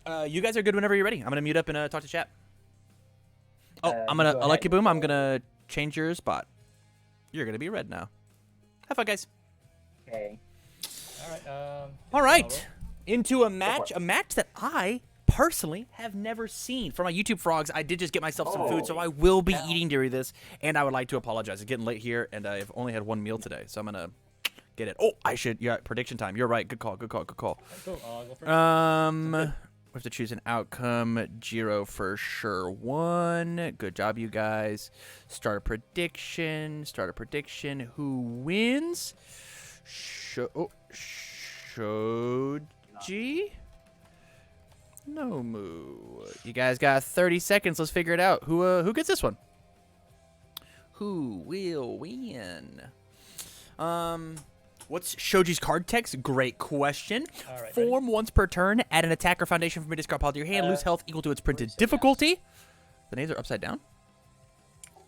You guys are good whenever you're ready. I'm gonna mute up and talk to chat. Oh, I'm Go gonna ahead. Lucky Boom. I'm gonna change your spot. You're gonna be red now. Have fun, guys. Okay. All right. Into a match that I personally have never seen. For my YouTube frogs, I did just get myself some food, so I will be eating during this, and I would like to apologize. It's getting late here, and I've only had one meal today, so I'm gonna get it. Oh, I should. Yeah, prediction time. You're right. Good call. Good call. Good call. Cool. I'll go first. We have to choose an outcome. Jiro for sure won. Good job, you guys. Start a prediction. Start a prediction. Who wins? Shoji? Nomu. You guys got 30 seconds. Let's figure it out. Who gets this one? Who will win? What's Shoji's card text? Great question. Right, Form once per turn. Add an attack or foundation from your discard pile to your hand. Lose health equal to its printed difficulty. The names are upside down.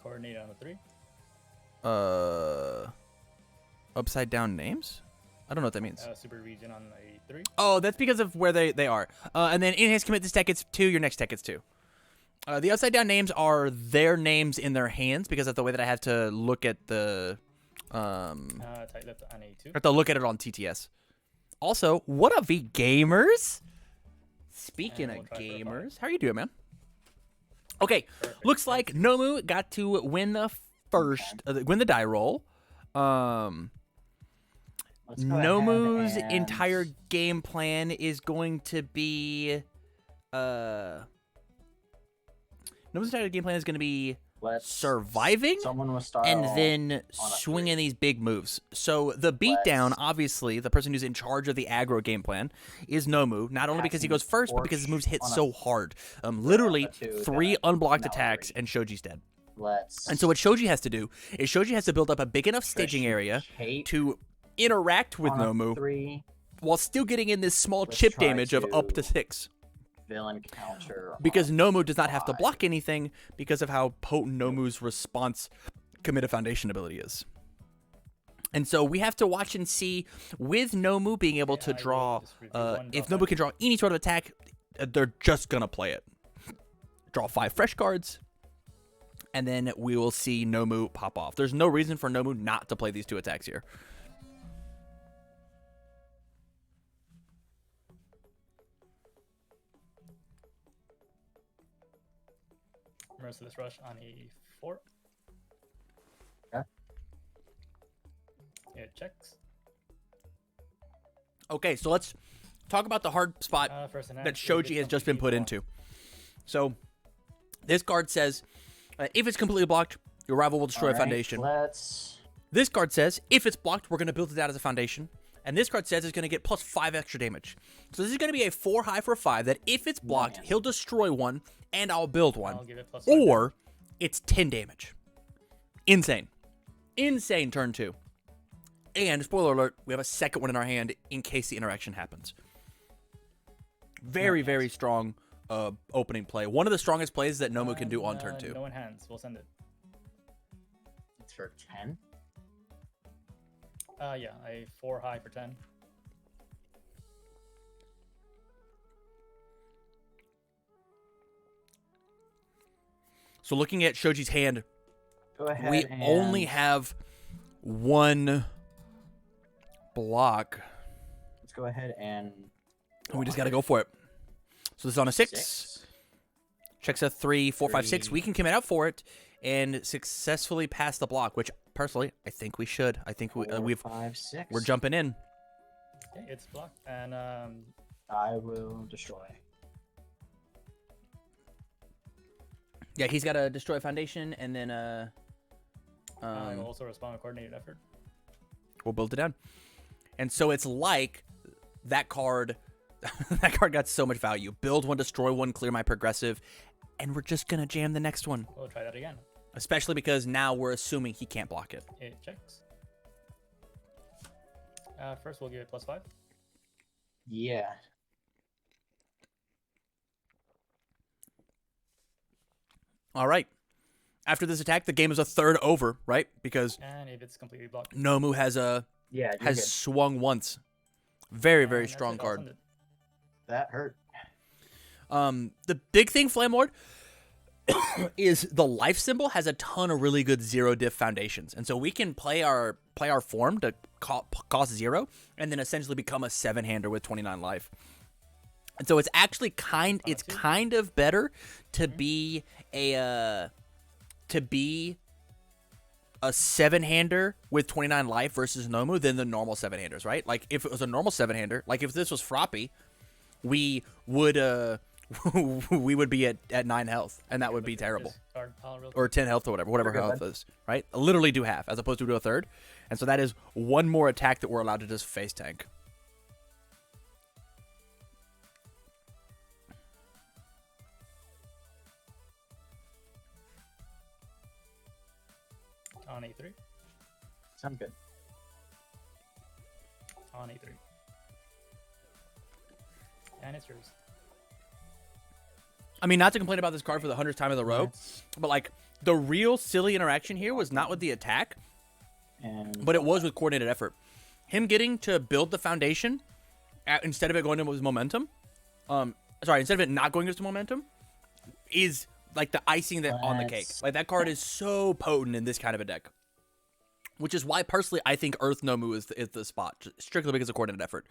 Coordinate on the 3. Upside down names? I don't know what that means. Super region on a 3. Oh, that's because of where they are. And then in his commit, this deck gets 2. Your next deck gets 2. The upside down names are their names in their hands because of the way that I have to look at the Tight left on a 2. I have to look at it on TTS. Also, what up, V gamers? Speaking And of we'll try for a gamers, how are you doing, man? Okay, Perfect. looks like Nomu got to win the first, win the die roll. Let's go ahead Nomu's and- entire game plan is going to be, Nomu's entire game plan is going to be Let's- surviving Someone will start and then on a swinging 3. these big moves. So the beatdown, obviously, the person who's in charge of the aggro game plan is Nomu, not only because he goes first, but because his moves hit on a- so hard. Literally on a 2 3 that unblocked Mallory. attacks, and Shoji's dead. Let's. And so what Shoji has to do is Shoji has to build up a big enough staging area Cape to interact with on a Nomu 3 while still getting in this small Let's chip try damage of up to to- 6. villain counter. Because on Nomu does not have to 5. block anything because of how potent Nomu's response commit a foundation ability is. And so we have to watch and see with Nomu being able to I will draw, just review one if draw Nomu can draw any sort of attack, they're just going to play it. Draw 5 fresh cards, and then we will see Nomu pop off. There's no reason for Nomu not to play these 2 attacks here. Merciless Rush on a 4. Okay. It checks. Okay, so let's talk about the hard spot First in hand, that if Shoji it's has just been put completely into. So this card says, if it's completely blocked, your rival will destroy a Alright, foundation. Let's. This card says, if it's blocked, we're going to build it out as a foundation. And this card says it's going to get plus 5 extra damage. So this is going to be a 4 high for 5 that if it's blocked, he'll destroy one and I'll build one. I'll give it plus 5 Or it's 10 damage. Insane. Insane turn 2. And, spoiler alert, we have a second one in our hand in case the interaction happens. Very, very strong opening play. One of the strongest plays that Nomu can do on turn 2. No enhance. We'll send it. It's for 10. Yeah, a 4 high for 10. So looking at Shoji's hand, Go ahead. we and only have one block. Let's go ahead and. And we just got to go for it. So this is on a 6. 6. Checks a 3, 4, 5, 6. 3. We can commit out for it and successfully pass the block, which personally I think we should. I think 4, we've 5, 6. we're jumping in. Okay, it's blocked. And I will destroy. Yeah, he's got to destroy a foundation and then I will also respond to coordinated effort. we'll build it down. And so it's like that card that card got so much value. Build one, destroy one, clear my progressive, and we're just gonna jam the next one. We'll try that again. Especially because now we're assuming he can't block it. It checks. First, we'll give it plus 5. Yeah. All right. After this attack, the game is a third over, right? Because And if it's completely blocked. Nomu has Yeah. You're good. swung once. Very, very And that's strong it, I'll card. send it. That hurt. The big thing, Flame Lord, is the life symbol has a ton of really good 0 diff foundations, and so we can play our form to cost 0, and then essentially become a 7-hander with 29 life. And so it's actually kind of better to be a 7-hander with 29 life versus Nomu than the normal 7-handers, right? Like if it was a normal 7-hander, like if this was Froppy, we would be at 9 health, and that would be terrible. Or 10 health or whatever health is, right? Literally do half as opposed to do a third. And so that is one more attack that we're allowed to just face tank. On A3. Sounds good. On A3. And it's yours. I mean, not to complain about this card for the 100th time in a row, but like the real silly interaction here was not with the attack, but it was with coordinated effort. Him getting to build the foundation instead of it going to his momentum, instead of it not going to his momentum, is like the icing that on the cake. Like that card is so potent in this kind of a deck, which is why personally I think Earth Nomu is the spot, strictly because of coordinated effort.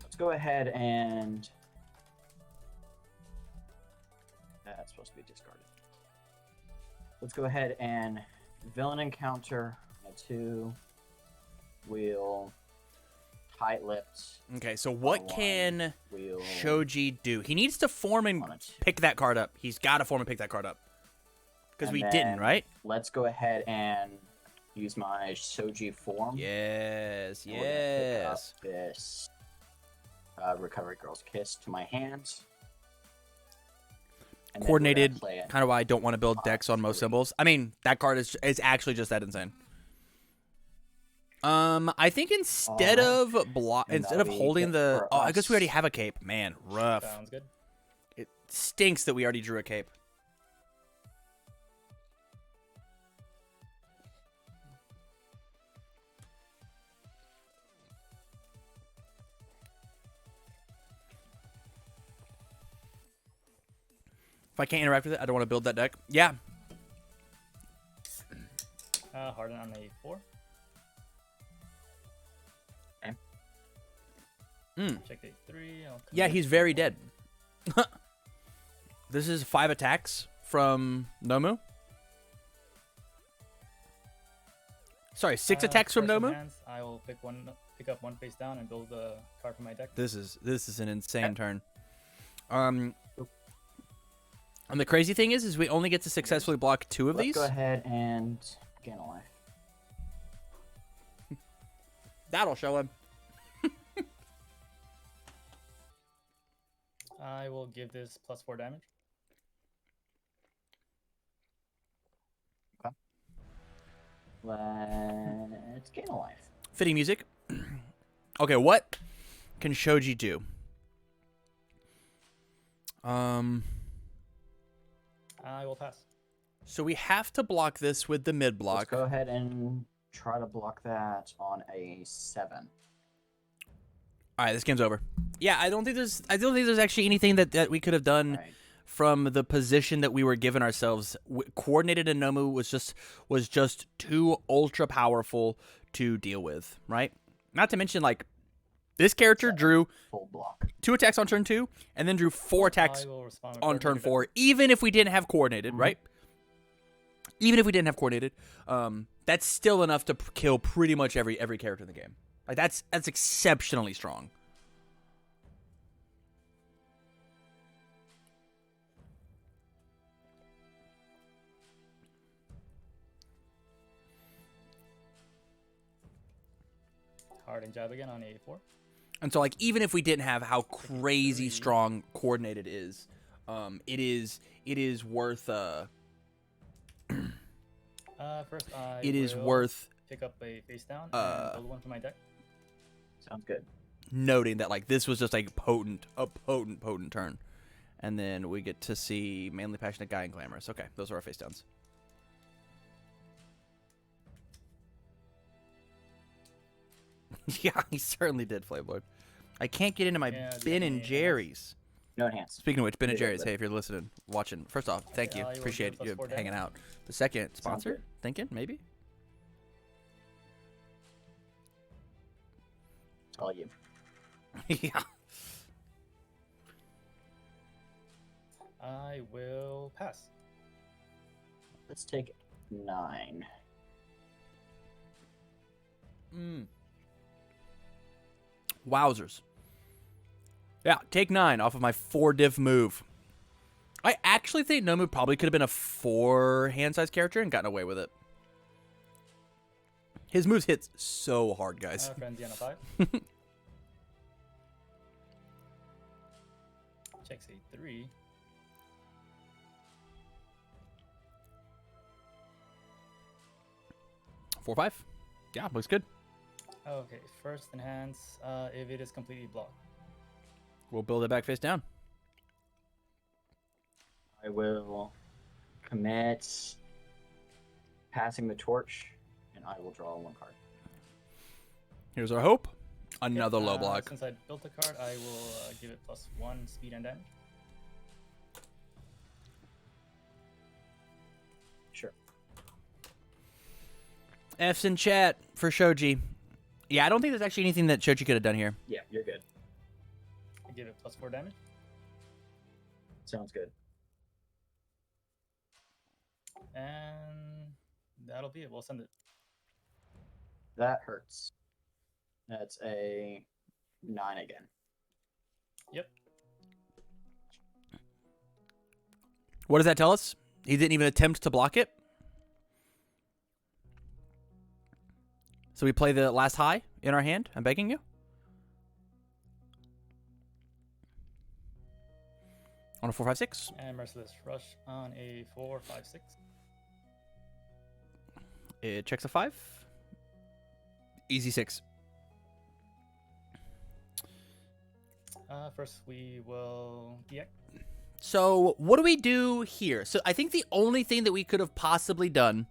Let's go ahead and that's supposed to be discarded. Let's go ahead and villain encounter a 2 wheel tight-lipped. Okay, so what can Shoji do? He needs to form and pick that card up. He's got to form and pick that card up. Because we didn't, right? Let's go ahead and use my Shoji form. Yes. Pick up this Recovery Girl's Kiss to my hands. Coordinated, kind of why I don't want to build decks on most symbols. I mean, that card is actually just that insane. I think instead of holding the... Oh, I guess we already have a cape. Man, rough. Sounds good. It stinks that we already drew a cape. If I can't interact with it, I don't want to build that deck. Yeah. Harden on the 4. Okay. Check the 3. Yeah, he's very dead. This is 5 attacks from Nomu. Sorry, 6 attacks from Nomu. Hands, I will pick up 1 face down and build the card for my deck. This is an insane turn. And the crazy thing is we only get to successfully block 2 of these. Let's go ahead and gain a life. That'll show him. I will give this +4 damage. Okay. Let's gain a life. Fitting music. Okay, what can Shoji do? I will pass. So we have to block this with the mid block. Let's go ahead and try to block that on a 7. All right, this game's over. Yeah, I don't think there's actually anything that we could have done from the position that we were given ourselves. Coordinated and Nomu was just too ultra powerful to deal with, right? Not to mention, like, this character drew full block 2 attacks on turn 2 and then drew 4 attacks on turn 4, even if we didn't have coordinated, right? Even if we didn't have coordinated, that's still enough to kill pretty much every character in the game. Like that's exceptionally strong. Hard and jab again on A4. And so, like, even if we didn't have how crazy strong coordinated is, it is worth. First, I it is will worth pick up a face down and build 1 for my deck. Sounds good. Noting that, like, this was just a potent turn, and then we get to see Manly Passionate Guy and Glamorous. Okay, those are our face downs. Yeah, he certainly did, Flayboy. I can't get into my Yeah, do you Ben have and any Jerry's. No enhance. Speaking of which, Ben and Yeah, Jerry's, but- hey, if you're listening, watching, first off, thank you. you will Appreciate get you +4 hanging damage. out. The second sponsor, good. thinking, maybe? It's all you. Yeah. I will pass. Let's take 9. Wowzers. Yeah, take 9 off of my 4 div move. I actually think Nomu probably could have been a 4 hand size character and gotten away with it. His moves hits so hard, guys. Frenzy on a 5. Checks a 3. Four, 5. Yeah, looks good. Okay, first enhance if it is completely blocked. We'll build it back face down. I will commit passing the torch, and I will draw 1 card. Here's our hope. Another Okay, low block. Since I built the card, I will give it +1 speed and damage. Sure. F's in chat for Shoji. Yeah, I don't think there's actually anything that Shoji could have done here. Yeah, you're good. I give it +4 damage. Sounds good. And that'll be it. We'll send it. That hurts. That's a 9 again. Yep. What does that tell us? He didn't even attempt to block it. So we play the last high in our hand. I'm begging you. On a 4, 5, 6. And Merciless Rush on a 4, 5, 6. It checks a 5. Easy 6. First, we will DX. So what do we do here? So I think the only thing that we could have possibly done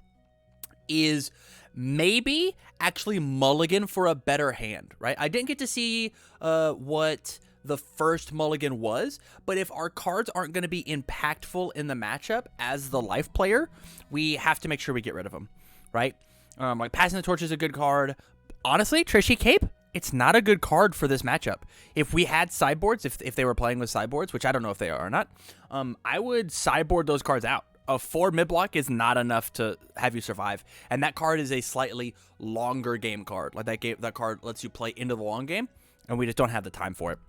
is maybe actually mulligan for a better hand, right? I didn't get to see what the first mulligan was, but if our cards aren't going to be impactful in the matchup as the life player, we have to make sure we get rid of them, right? Like passing the torch is a good card. Honestly, Trishy Cape, it's not a good card for this matchup. If we had sideboards, if they were playing with sideboards, which I don't know if they are or not, I would sideboard those cards out. A 4 mid block is not enough to have you survive, and that card is a slightly longer game card. Like that card lets you play into the long game, and we just don't have the time for it.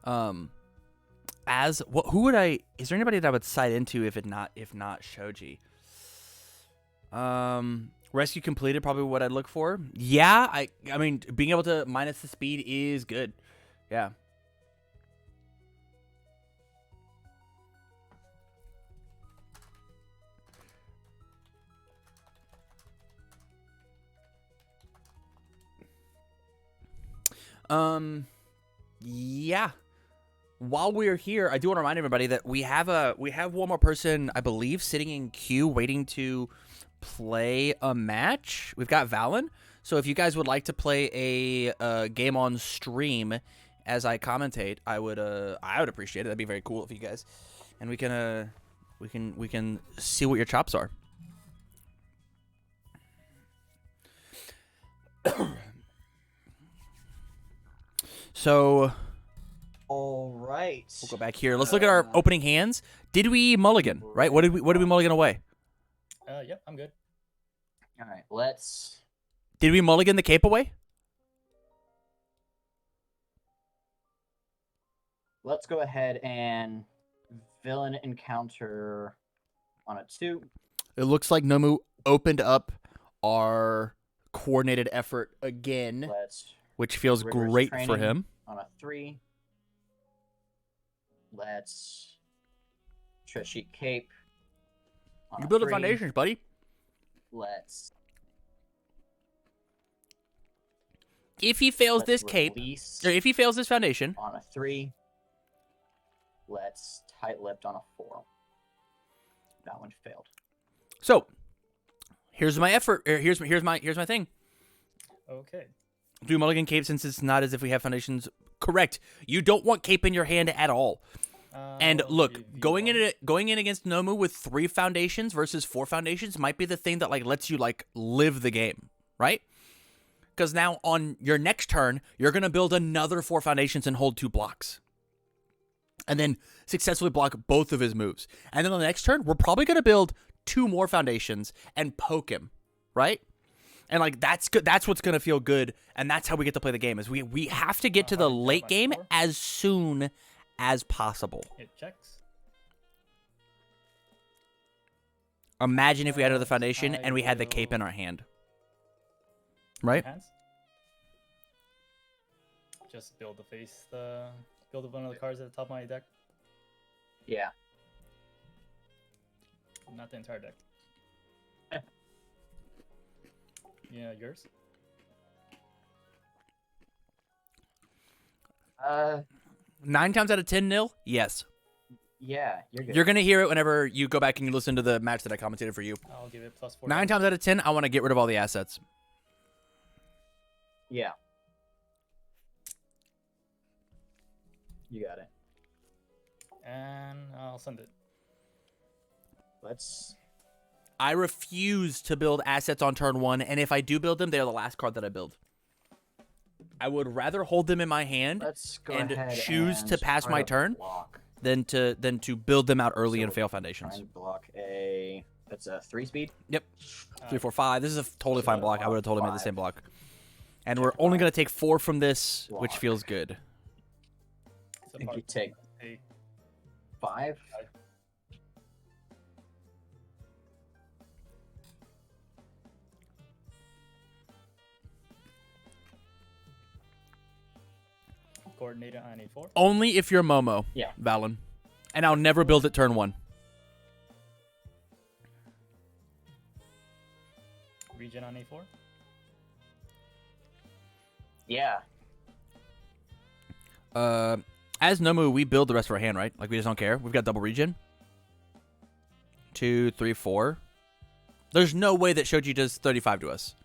Who would I? Is there anybody that I would side into if not Shoji? Rescue completed, probably what I'd look for. Yeah, I mean, being able to minus the speed is good. Yeah. Yeah. While we're here, I do want to remind everybody that we have one more person, I believe, sitting in queue waiting to play a match. We've got Valen. So if you guys would like to play a game on stream as I commentate, I would appreciate it. That'd be very cool if you guys, and we can see what your chops are. So All right. we'll go back here. Let's look at our opening hands. Did we mulligan? Right? What did we mulligan away? Yep, I'm good. All right. Let's. Did we mulligan the cape away? Let's go ahead and villain encounter on a 2. It looks like Nomu opened up our coordinated effort again, Let's which feels rigorous great for training him. on a 3. Let's Treshi Cape. On You build the 3. foundations, buddy. Let's. If he fails let's this cape, release or if he fails this foundation, on a 3. Let's tight-lipped on a 4. That one failed. so here's my effort. Here's my thing. Okay. Do mulligan cape since it's not as if we have foundations. Correct. You don't want cape in your hand at all. And I'll look, give you going V1. in against Nomu with 3 foundations versus 4 foundations might be the thing that like lets you like live the game, right? Because now on your next turn, you're gonna build another 4 foundations and hold 2 blocks, and then successfully block both of his moves. And then on the next turn, we're probably gonna build 2 more foundations and poke him, right? And like that's good. That's what's gonna feel good, and that's how we get to play the game. Is we have to get to the How do you late count game my score? as soon as possible. It checks. Imagine if we had another And foundation I and we had the cape in will- our hand, right? Hands. Just build build one of the cards at the top of my deck. Yeah. Not the entire deck. Yeah, yours. 9 times out of 10 nil, yes. Yeah, you're good. You're gonna hear it whenever you go back and you listen to the match that I commentated for you. I'll give it +4. 9 times out of 10, I want to get rid of all the assets. Yeah. You got it. And I'll send it. Let's. I refuse to build assets on turn 1, and if I do build them, they're the last card that I build. I would rather hold them in my hand Let's go and ahead choose and to pass try my to turn block. than to build them out early So and fail Try foundations. and block a. That's a 3-speed. Yep. 3, 4, 5. This is a totally fine block. I would have told him at the 5. same block. And we're only going to take 4 from this, which Block. feels good. It's a I think part- you take a- 5. Coordinator on A4. Only if you're Momo, Yeah. Valen. And I'll never build it turn 1. Region on A4. Yeah. As Nomu, we build the rest of our hand, right? Like, we just don't care. We've got double regen. 2, 3, 4. There's no way that Shoji does 35 to us.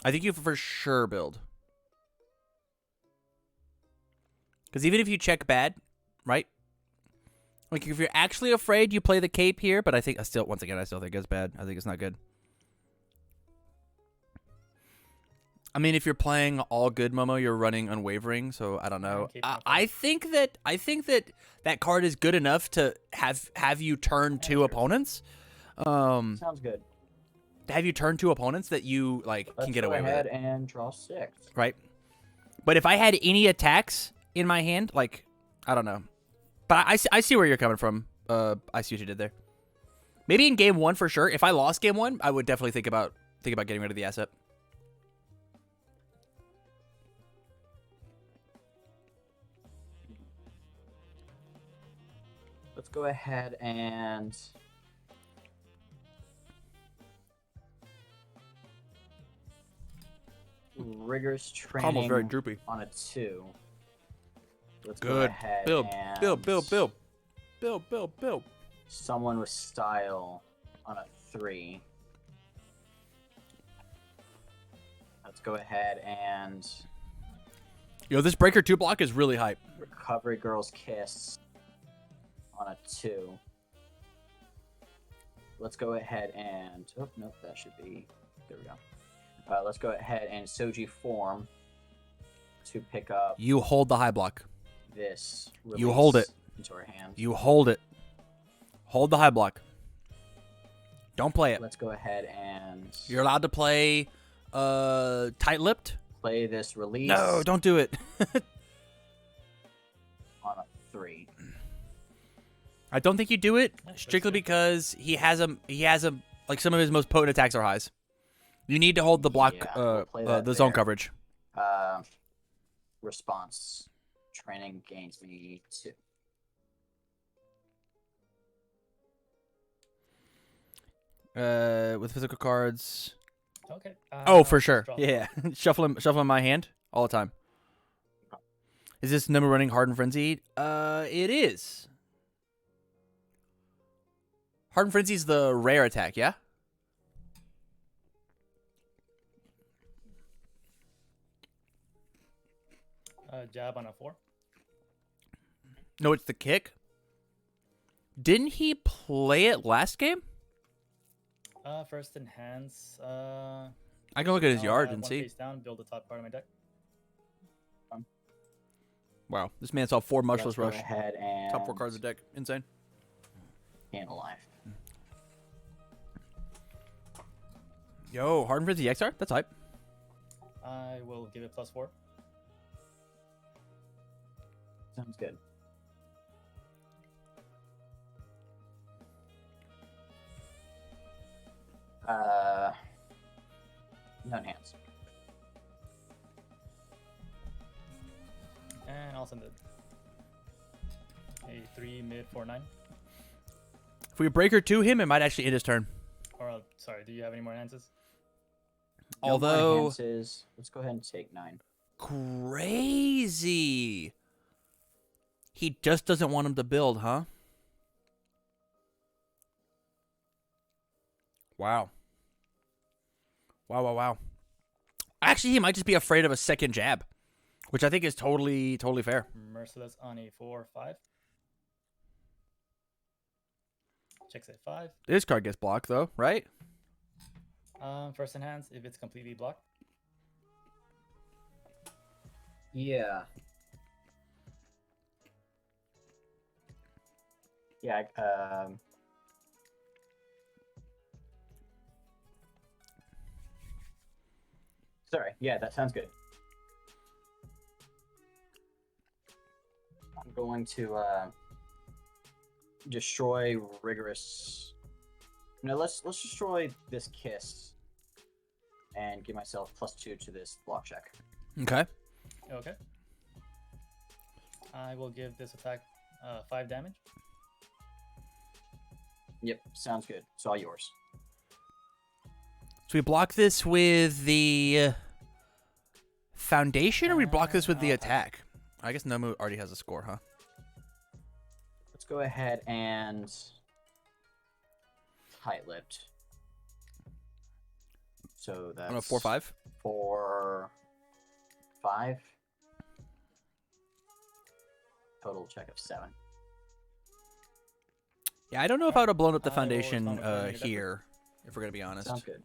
I think you for sure build. Because even if you check bad, right? Like, if you're actually afraid, you play the cape here, but I think, once again, I still think it's bad. I think it's not good. I mean, if you're playing all good Momo, you're running unwavering, so I don't know. Cape not I think that card is good enough to have you turn 2 sure. opponents. Sounds good. To have you turn 2 opponents that you like Let's can get go away with ahead it, and draw 6. right? But if I had any attacks in my hand, like, I don't know. But I see where you're coming from. I see what you did there. Maybe in game 1 for sure. If I lost game 1, I would definitely think about getting rid of the asset. Let's go ahead and rigorous training Almost very droopy. on a 2. Let's go Good. ahead Build. and Build. someone with style on a 3. Let's go ahead and Yo, this breaker 2 block is really hype. recovery girl's kiss on a 2. Let's go ahead and nope, that should be there. We go. Let's go ahead and Shoji form to pick up You hold the high block. this. You hold release it. into our hand. You hold it. Hold the high block. Don't play it. Let's go ahead and You're allowed to play tight-lipped. play this release. No, don't do it. On a 3. I don't think you do it strictly because he has like some of his most potent attacks are highs. You need to hold the block, Yeah, we'll play that the zone there. coverage. Response training gains me 2. With physical cards. Okay. Oh, for sure. draw. Yeah, shuffle him in my hand all the time. Is this number running Hardened Frenzy? It is. Hardened Frenzy's the rare attack, yeah? Jab on a 4. No, it's the kick. Didn't he play it last game? First enhance. I can look at his yard and see. Face down, build the top part of my deck. Wow, this man saw 4 Merciless Let's Rush. go ahead and Top 4 cards of the deck. Insane. gain a life. Yo, Hardened Frenzy XR? That's hype. I will give it +4. Sounds good. No enhance. And I'll send it. A 3 mid 4/9. If we breaker to him, it might actually end his turn. Or sorry, do you have any more enhances? No more Although enhances. Let's go ahead and take 9. crazy. He just doesn't want him to build, huh? Wow. Wow. Actually, he might just be afraid of a second jab, which I think is totally fair. Merciless on a 4/5. Checks at 5. This card gets blocked, though, right? First enhance if it's completely blocked. Yeah. Yeah. Sorry. Yeah, that sounds good. I'm going to destroy rigorous. No, let's destroy this kiss and give myself +2 to this block check. Okay. Okay. I will give this attack 5 damage. Yep, sounds good. It's all yours. So we block this with the foundation, or we block this with the attack? I guess Nomu already has a score, huh? Let's go ahead and tight-lipped. So that's On a 4/5. 4/5. Total check of 7. Yeah, I don't know if I would have blown up the I will foundation respond with finding a here, if we're gonna be honest. Sounds good.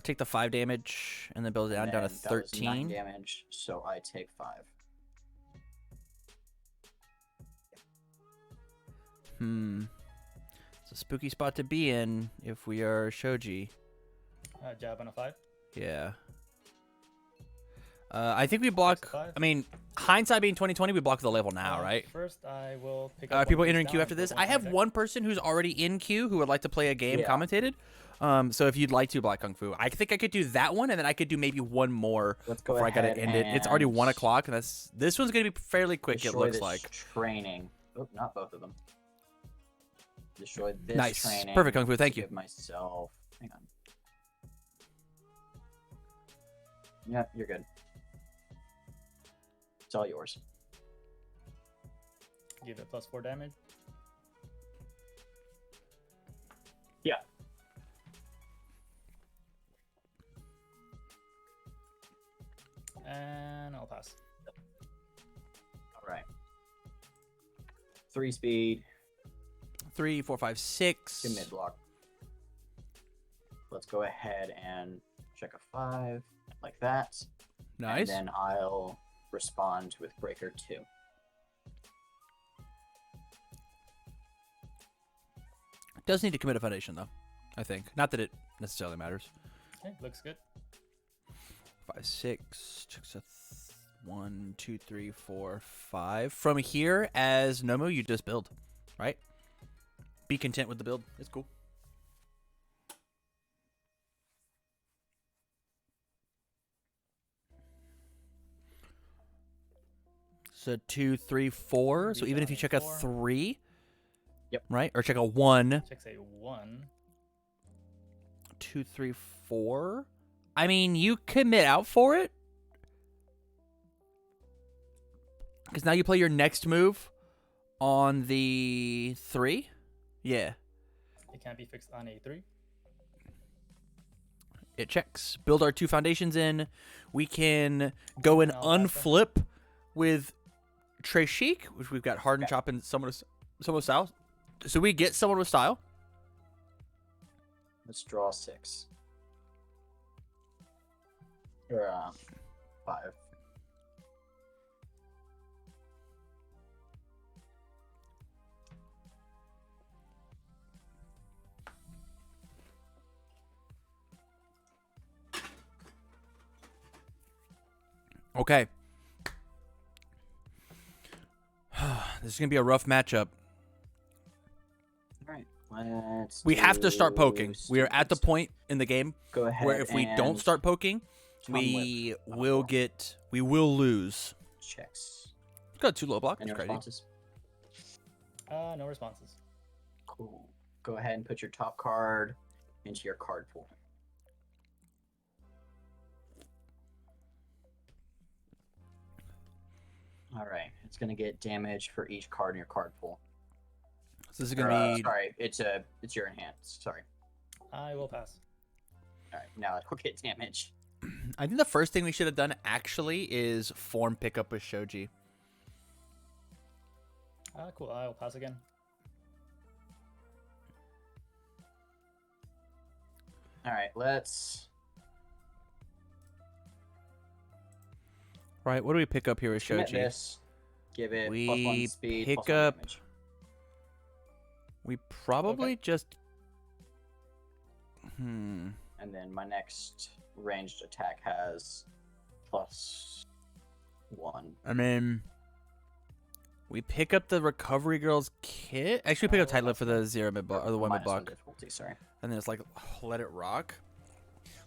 Take the 5 damage and then build it down to And that was 9 13. damage, so I take 5. It's a spooky spot to be in if we are Shoji. Jab on a 5. Yeah. I think we block. Five. I mean, hindsight being 2020, we block the level now, right? First, I will pick up. People one face entering down queue and after build this. one I have deck. one person who's already in queue who would like to play a game Yeah. commentated. So if you'd like to, Black Kung Fu, I think I could do that one, and then I could do maybe one more Let's go before I gotta ahead end it. It's already and 1 o'clock, and this one's gonna be fairly quick. It destroy looks this like. training. Oh, not both of them. Destroy this Nice. training. Perfect, Kung Fu, thank to you. Give myself. Hang on. Yeah, you're good. It's all yours. Give it +4 damage. Yeah. And I'll pass. All right. 3 speed 3, 4, 5, 6. to mid block. Let's go ahead and check a 5 like that. Nice. And then I'll respond with breaker 2. Does need to commit a foundation though, I think. Not that it necessarily matters. Okay, looks good. 5, 6. Checks a 1, 2, 3, 4, 5. From here, as Nomu, you just build, right? Be content with the build. It's cool. So 2, 3, 4. So even if you check a 4. 3, Yep. right? Or check a 1, Checks a 1. 2, 3, 4. I mean, you commit out for it. Because now you play your next move on the 3. Yeah. It can't be fixed on a 3. It checks. Build our 2 foundations in. We can go and And I'll pass unflip with Trey Chic, which we've got Harden Chop and someone with style. So we get someone with style. Let's draw 6. Or 5. Okay. This is going to be a rough matchup. All right. Let's We have to start do poking. We are at the students. point in the game Go ahead. where if we don't and start poking, Tom we Whip. will lose. Checks. Got 2 low block. Any That's crazy. responses? No responses. Cool. Go ahead and put your top card into your card pool. All right. It's gonna get damage for each card in your card pool. So this is Or, going to be... sorry, it's your enhance. Sorry. I will pass. All right. Now it'll get damage. I think the first thing we should have done actually is form pickup with Shoji. Cool. I will pass again. All right. Let's. Right, what do we pick up here with Commit Shoji? this. Give it We +1 speed. pick +1 up- damage. We probably just... And then my next ranged attack has +1. I mean... We pick up the Recovery Girls kit. Actually, we pick up Tight Lip for the 0 mid block, or the 1 mid -1 block. difficulty, sorry. And then it's like, let it rock.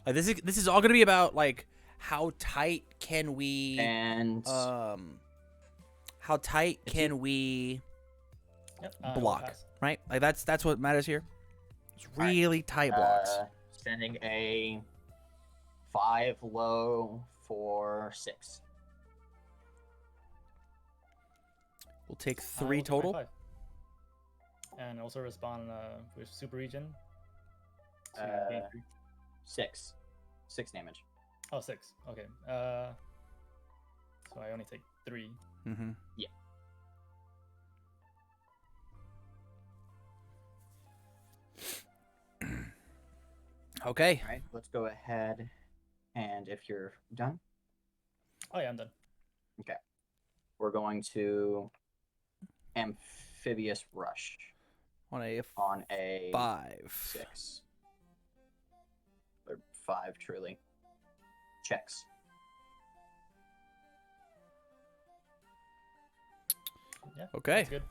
Like this is all gonna be about like how tight can we And how tight can we Yep. I will block, pass. right? Like that's what matters here. It's really tight blocks. sending a 5 low for 6. We'll take I 3 will take my total. 5. And also respond with Super Regen. So gain 3. 6 damage. Oh, 6. Okay. So I only take 3. Mm-hmm. Yeah. Okay. All right, let's go ahead. And if you're done, Oh yeah, I'm done. we're going to Amphibious Rush On a on a 5. 6. Or 5, truly. Checks. Yeah. Okay. That's good.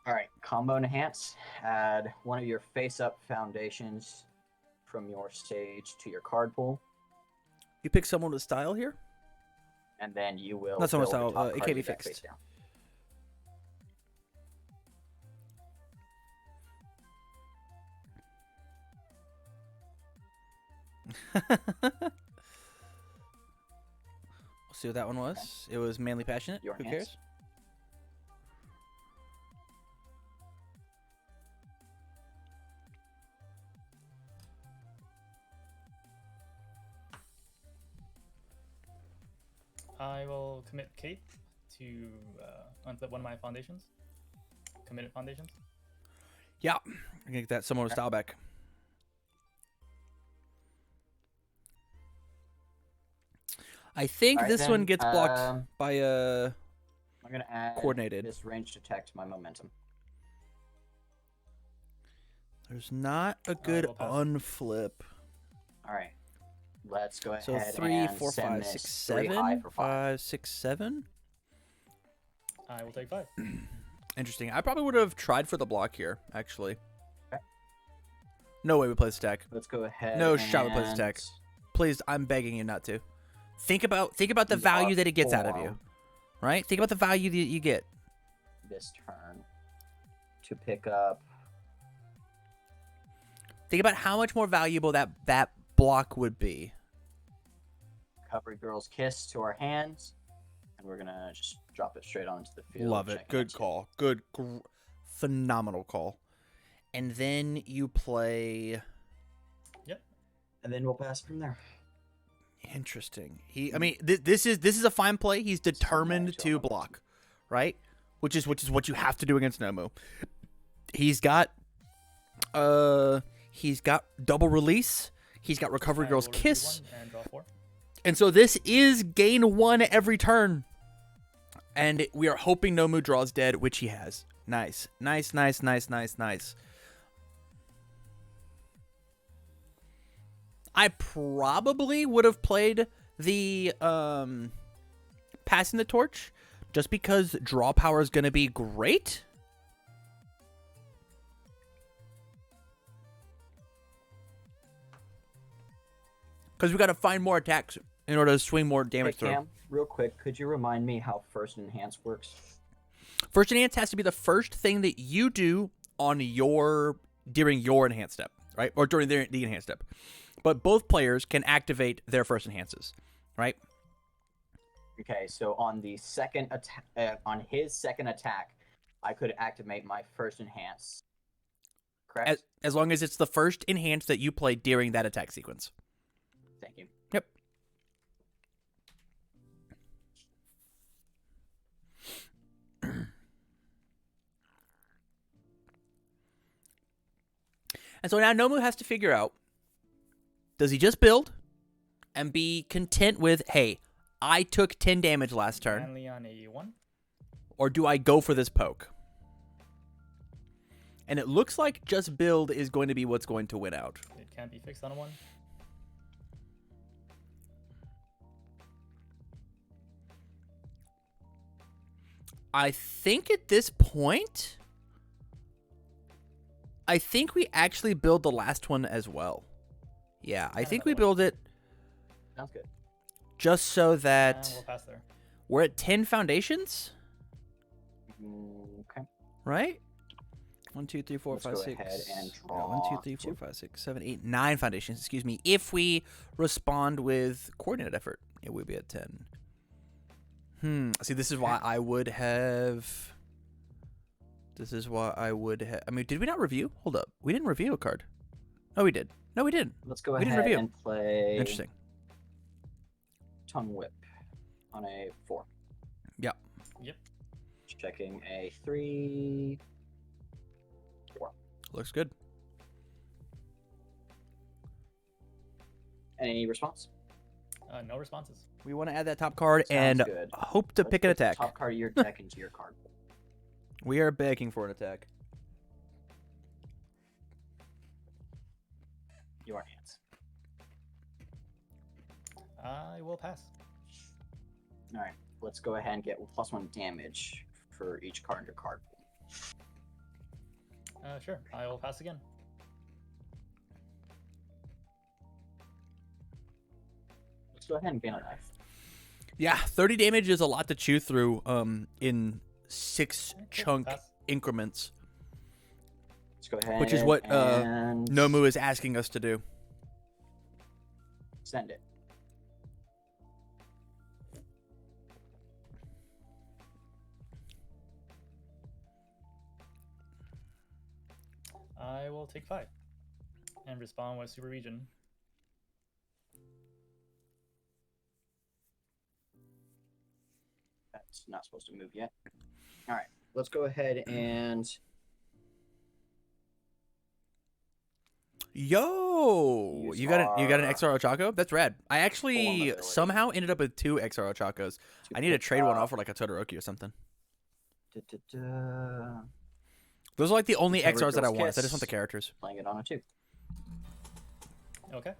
All right, combo enhance. Add one of your face-up foundations from your stage to your card pool, You pick someone with style here. and then you will. Not someone with build style, your top it card can't be of your deck face fixed. down. We'll see what that one was. It was Manly Passionate. Your Who hands. cares? I will commit Kate to unflip one of my foundations. Committed foundations. Yeah. I'm gonna get that someone with style back. I think Alright, this one then, gets blocked by I'm gonna add coordinated. this ranged attack to my momentum. There's not a good we'll pass. unflip. All right, let's go So ahead 3, and 4, send 5, this 6, 3 high 7, for 5. 5, 6, 7. I will take 5. Interesting. I probably would have tried for the block here, actually. Okay. No way we play this deck. Let's go ahead. No shot we play this and deck. Please, I'm begging you not to. Think about the value that it gets out of you, form right? Think about the value that you get. This turn to pick up. Think about how much more valuable that block would be. Recovery Girl's Kiss to our hands, and we're gonna just drop it straight onto the field. Love it. checking Good it. call. Phenomenal call. and then you play. Yep. And then we'll pass from there. Interesting. I mean, this is a fine play. He's determined to Job. block, right? Which is what you have to do against Nomu. He's got double release. He's got Recovery I Girl's will review Kiss. one and draw 4. And so this is gain 1 every turn. And we are hoping Nomu draws dead, which he has. Nice. Nice, nice, nice, nice, nice. I probably would have played the passing the torch just because draw power is going to be great. Because we got to find more attacks in order to swing more damage Hey, through. Cam, real quick, could you remind me how First Enhance works? First enhance has to be the first thing that you do on during your enhance step, right? Or during the enhance step. But both players can activate their first enhances, right? Okay, so on the second attack, on his second attack, I could activate my First Enhance. Correct? As long as it's the first enhance that you play during that attack sequence. Thank you. Yep. And so now Nomu has to figure out, does he just build and be content with, hey, I took 10 damage last turn, Manly on a 1. or do I go for this poke? And it looks like just build is going to be what's going to win out. It can't be fixed on a 1. I think at this point, I think we actually build the last one as well. Yeah, I think we build it Sounds good. just so that We'll pass there. we're at 10 foundations, Okay. right? 1, 2, 3, 4, Let's 5, go 6. ahead and Yeah, 1, 2, draw 3, 4, two. 5, 6, 7, 8, 9 foundations. Excuse me. If we respond with coordinated effort, it would be at 10. See, this is why I would have. This is why I would have. I mean, did we not review? Hold up. We didn't review a card. No, we did. No, we didn't. Let's go We didn't ahead review. and play Interesting. Tongue Whip on a 4. Yeah. Yep. Checking a 3, 4. Looks good. Any response? No responses. We want to add that top card Sounds and good. hope to Let's pick an put the attack. Top card of your deck into your card. We are begging for an attack. Your hands. I will pass. All right. Let's go ahead and get +1 damage for each card in your card. Sure. I will pass again. Let's go ahead and gain a life. Yeah, 30 damage is a lot to chew through in 6 Okay, chunk pass. increments, Let's go ahead. which is what and Nomu is asking us to do. send it. I will take 5 and respond with Super Region. That's not supposed to move yet. All right. Let's go ahead and Yo, Use you got an our- XR Ochako? That's rad. I actually ability. somehow ended up with 2 XR Ochakos. I need to pick trade one up- off for like a Todoroki or something. Da-da-da. Those are like the only Recovery XRs that I Girl's want. I just want the Kiss. characters. Playing it on a 2. Okay.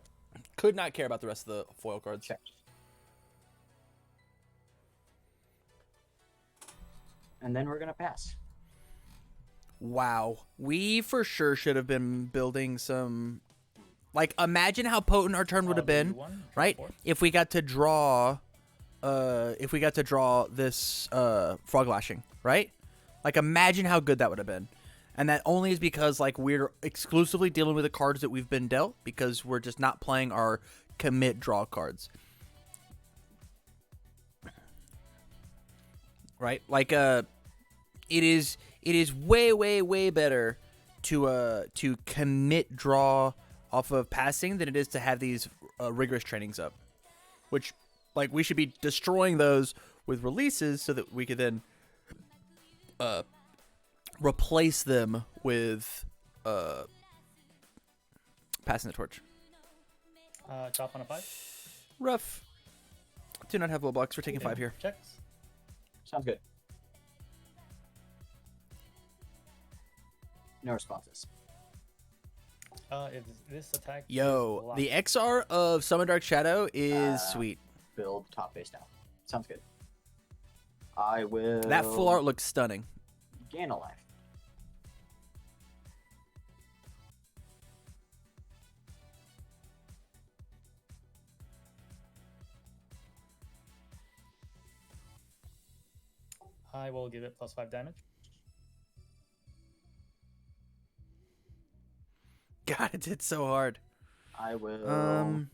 Could not care about the rest of the foil cards. Check. And then we're gonna pass. Wow, we for sure should have been building some. Like, imagine how potent our turn would have been, right? If we got to draw, this frog lashing, right? Like, imagine how good that would have been. And that only is because like we're exclusively dealing with the cards that we've been dealt because we're just not playing our commit draw cards. Right? Like it is way better to commit draw off of passing than it is to have these rigorous trainings up, which like we should be destroying those with releases so that we could then replace them with passing the torch. Chop on a 5. Rough. Do not have low blocks. We're taking 5 here. Checks. Sounds good. No responses. If this attack. Yo, is blocked- the XR of Summon Dark Shadow is sweet. Build top face down. Sounds good. I will. That full art looks stunning. Gain a life. I will give it +5 damage. God, it did so hard. I will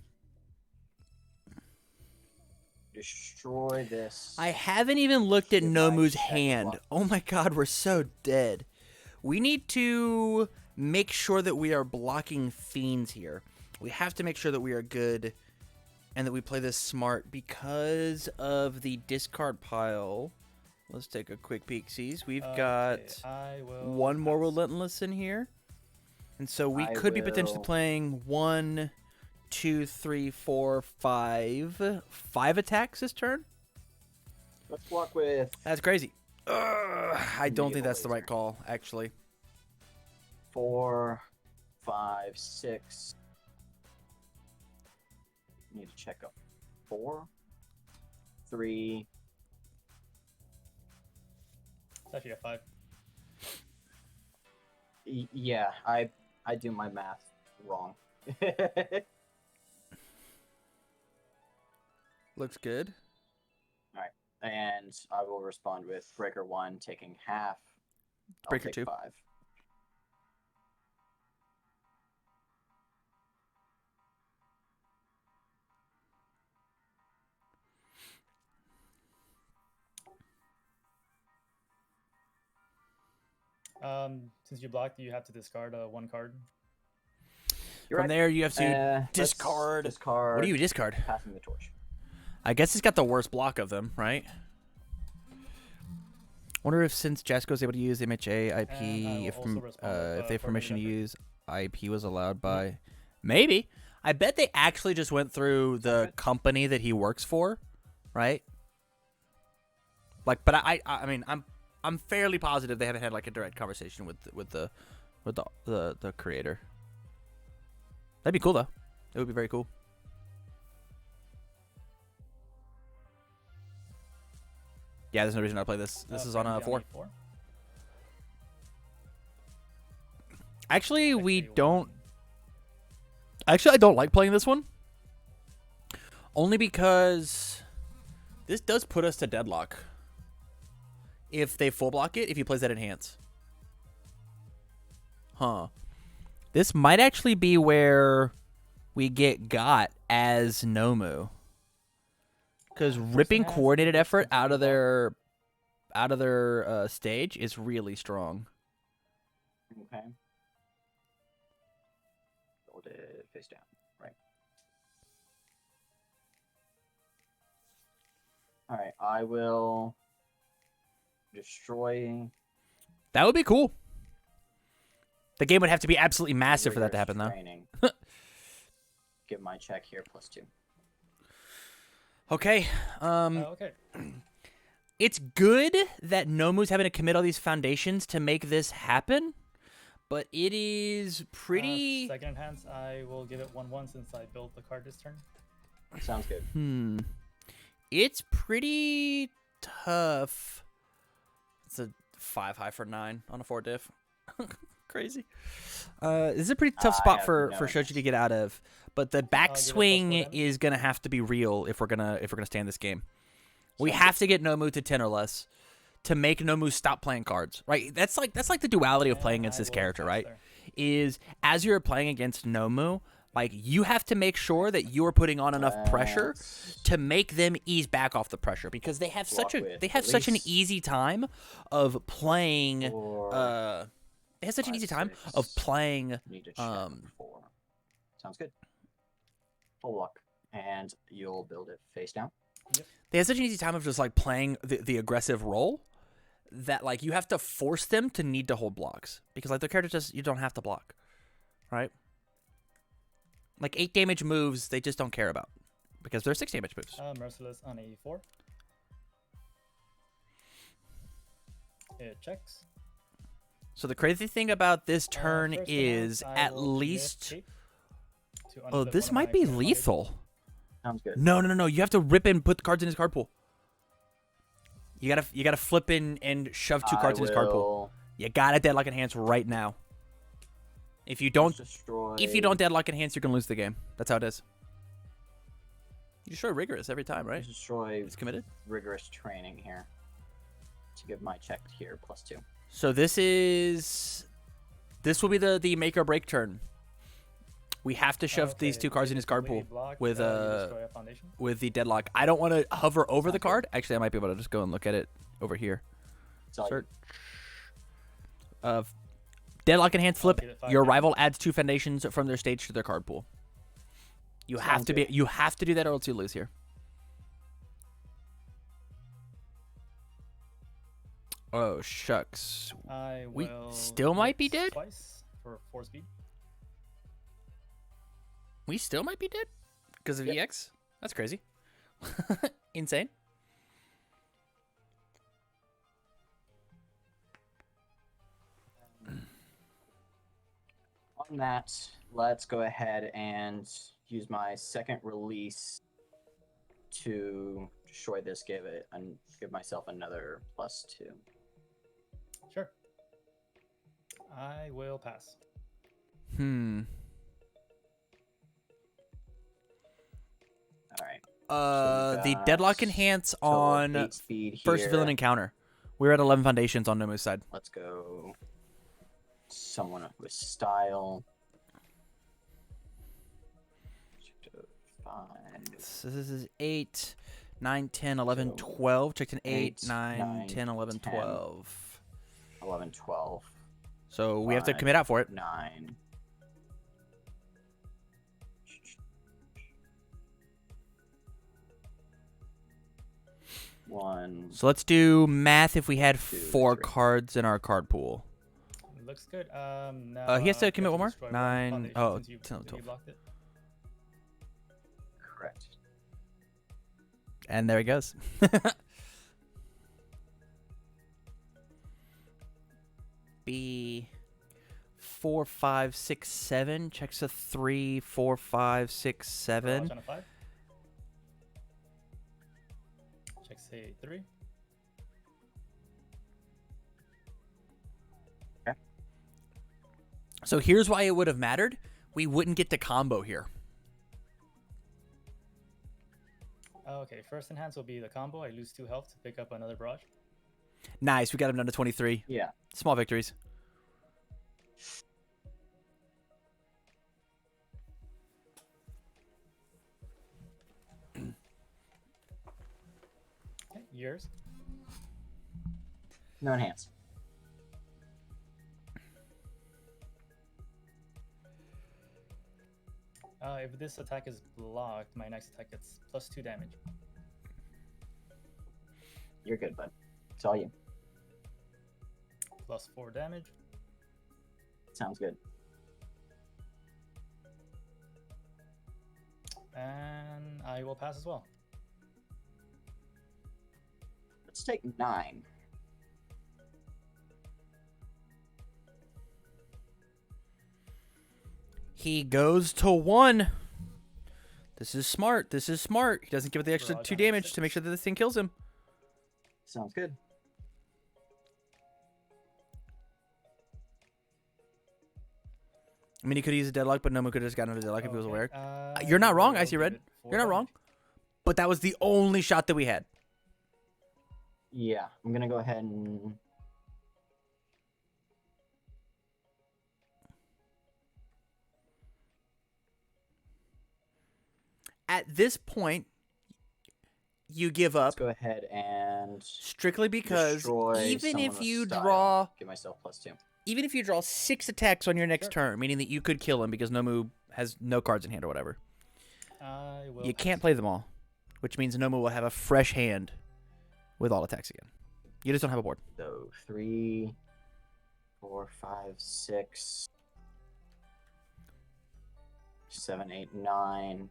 destroy this. I haven't even looked at Give my Nomu's check hand. block. Oh my god, we're so dead. We need to make sure that we are blocking fiends here. We have to make sure that we are good and that we play this smart because of the discard pile. Let's take a quick peek. Sees we've got I will one more pass. relentless in here. And so we I could be potentially will- playing 1, 2, 3, 4, 5. 5 attacks this turn? Let's block with That's crazy. I don't think Naval that's the right laser. call, actually. 4, 5, 6. Need to check up. 4, 3. It's actually a 5. Yeah, I do my math wrong. Looks good. And I will respond with Breaker 1, taking half. I'll Breaker take 2. 5. Since you blocked, you have to discard 1 card. You're From right. there, you have to Let's discard. Discard. What do you discard? Passing the torch. I guess he's got the worst block of them, right? Wonder if since Jasco's able to use MHA IP, And I will if also respond with, if they have permission to Forbidden use IP was allowed by, maybe. I bet they actually just went through the company that he works for, right? Like, but I mean, I'm fairly positive they haven't had like a direct conversation with the creator. That'd be cool though. It would be very cool. Yeah, there's no reason to play this. This is on a 4. Actually, we don't. Actually, I don't like playing this one. Only because this does put us to deadlock. If they full block it, if he plays that enhance. Huh. This might actually be where we get got as Nomu. Because ripping coordinated effort out of their stage is really strong. Okay. Hold it face down. Right. Alright, I will destroy. That would be cool. The game would have to be absolutely massive for that to happen, though. Training. Give my check here +2. Okay. Okay. It's good that Nomu's having to commit all these foundations to make this happen, but it is pretty. Second enhance, I will give it 1/1 since I built the card this turn. Sounds good. It's pretty tough. It's a 5 high for 9 on a 4 diff. Crazy. This is a pretty tough I spot have for no Shoji to get out of, but the give it +4 backswing damage. is gonna have to be real if we're gonna stay in this game. We have to get Nomu to 10 or less to make Nomu stop playing cards, right? That's like the duality of playing And against I this will character, pass right? there. Is as you're playing against Nomu, like you have to make sure that you are putting on enough pressure Let's- to make them ease back off the pressure because they have Block such with an release. easy time of playing Or- They have such an 5, easy time 6. of playing. Need to check 4. Sounds good. Full luck, and you'll build it face down. They have such an easy time of just like playing the aggressive role that like you have to force them to need to hold blocks because like their characters just you don't have to block, right? Like 8 damage moves they just don't care about because they're 6 damage moves. Merciless on a 4. It checks. So the crazy thing about this turn First is round, I at will least. commit cape to Oh, unflip this one of might my be commit foundations. lethal. Sounds good. No. You have to rip in, put the cards in his card pool. You gotta flip in and shove 2 cards in his card pool. You gotta deadlock enhance right now. If you don't deadlock enhance, you're gonna lose the game. That's how it is. You destroy rigorous every time, right? Destroy It's committed. rigorous training here to give my check here +2. So this will be the make or break turn. We have to shove these 2 cards in his card pool with destroy a foundation. with the deadlock. I don't want to hover over the card. Actually, I might be able to just go and look at it over here. It's all Search. Deadlock enhance flip. get it 5 Your damage. rival adds 2 foundations from their stage to their card pool. You have Sounds to be. good. You have to do that, or else you lose here. Oh shucks. I We will still might be commit dead? twice for 4 speed. We still might be dead because of Yep. EX. That's crazy. Insane. On that, let's go ahead and use my second release to destroy this. Give myself another +2. Sure. I will pass. All right. The got deadlock enhance total on 8 speed first here. villain encounter. We're at 11 foundations on Nomu's side. Let's go. Someone with style. 5. So this is 8, 9, 10, 11, So, 12. Checked in 8, 8, 9, 9, 10, 11, 10. 12. 11, 12, So we have to 5, commit out for it. 9. One. So let's do math if we had 2, 4 3. cards in our card pool. Looks good. Now, He has to you commit have one more? destroy 9 foundation oh, since you 10, 12. blocked it. Correct. And there he goes. B 4, 5, 6, 7. Checks a 3, 4, 5, 6, 7. Barrage on a 5. Checks a 3. So here's why it would have mattered. We wouldn't get to combo here. Okay, first enhance will be the combo. I lose 2 health to pick up another barrage. Nice. We got him down to 23. Yeah. Small victories. Okay, yours. No enhance. If this attack is blocked, my next attack gets +2 damage. You're good, bud. It's all you. +4 damage. Sounds good. And I will pass as well. Let's take 9. He goes to 1. This is smart. This is smart. He doesn't give it the extra Barrage 2 on damage 6. to make sure that this thing kills him. Sounds good. I mean, he could use a deadlock, but Nomu could have just gotten a deadlock if he was Okay, aware. You're not wrong, will Icy give Red. it 4 You're not wrong. damage. But that was the only shot that we had. Yeah, I'm gonna go ahead and At this point, you give let's up go ahead and strictly because destroy even someone if with you style. draw, Give myself +2. even if you draw 6 attacks on your next Sure. turn, meaning that you could kill him because Nomu has no cards in hand or whatever, I will. you pass. can't play them all, which means Nomu will have a fresh hand with all attacks again. You just don't have a board. So 3, 4, 5, 6, 7, 8, 9.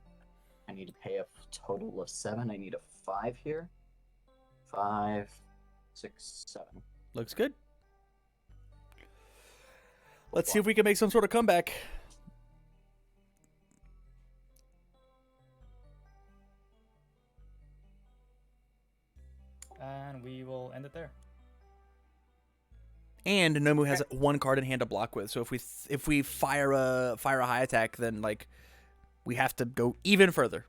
I need to pay a total of 7. I need a 5 here. 5, 6, 7. Looks good. Let's see if we can make some sort of comeback. And we will end it there. And Nomu has 1 card in hand to block with, so if we fire a high attack, then like we have to go even further.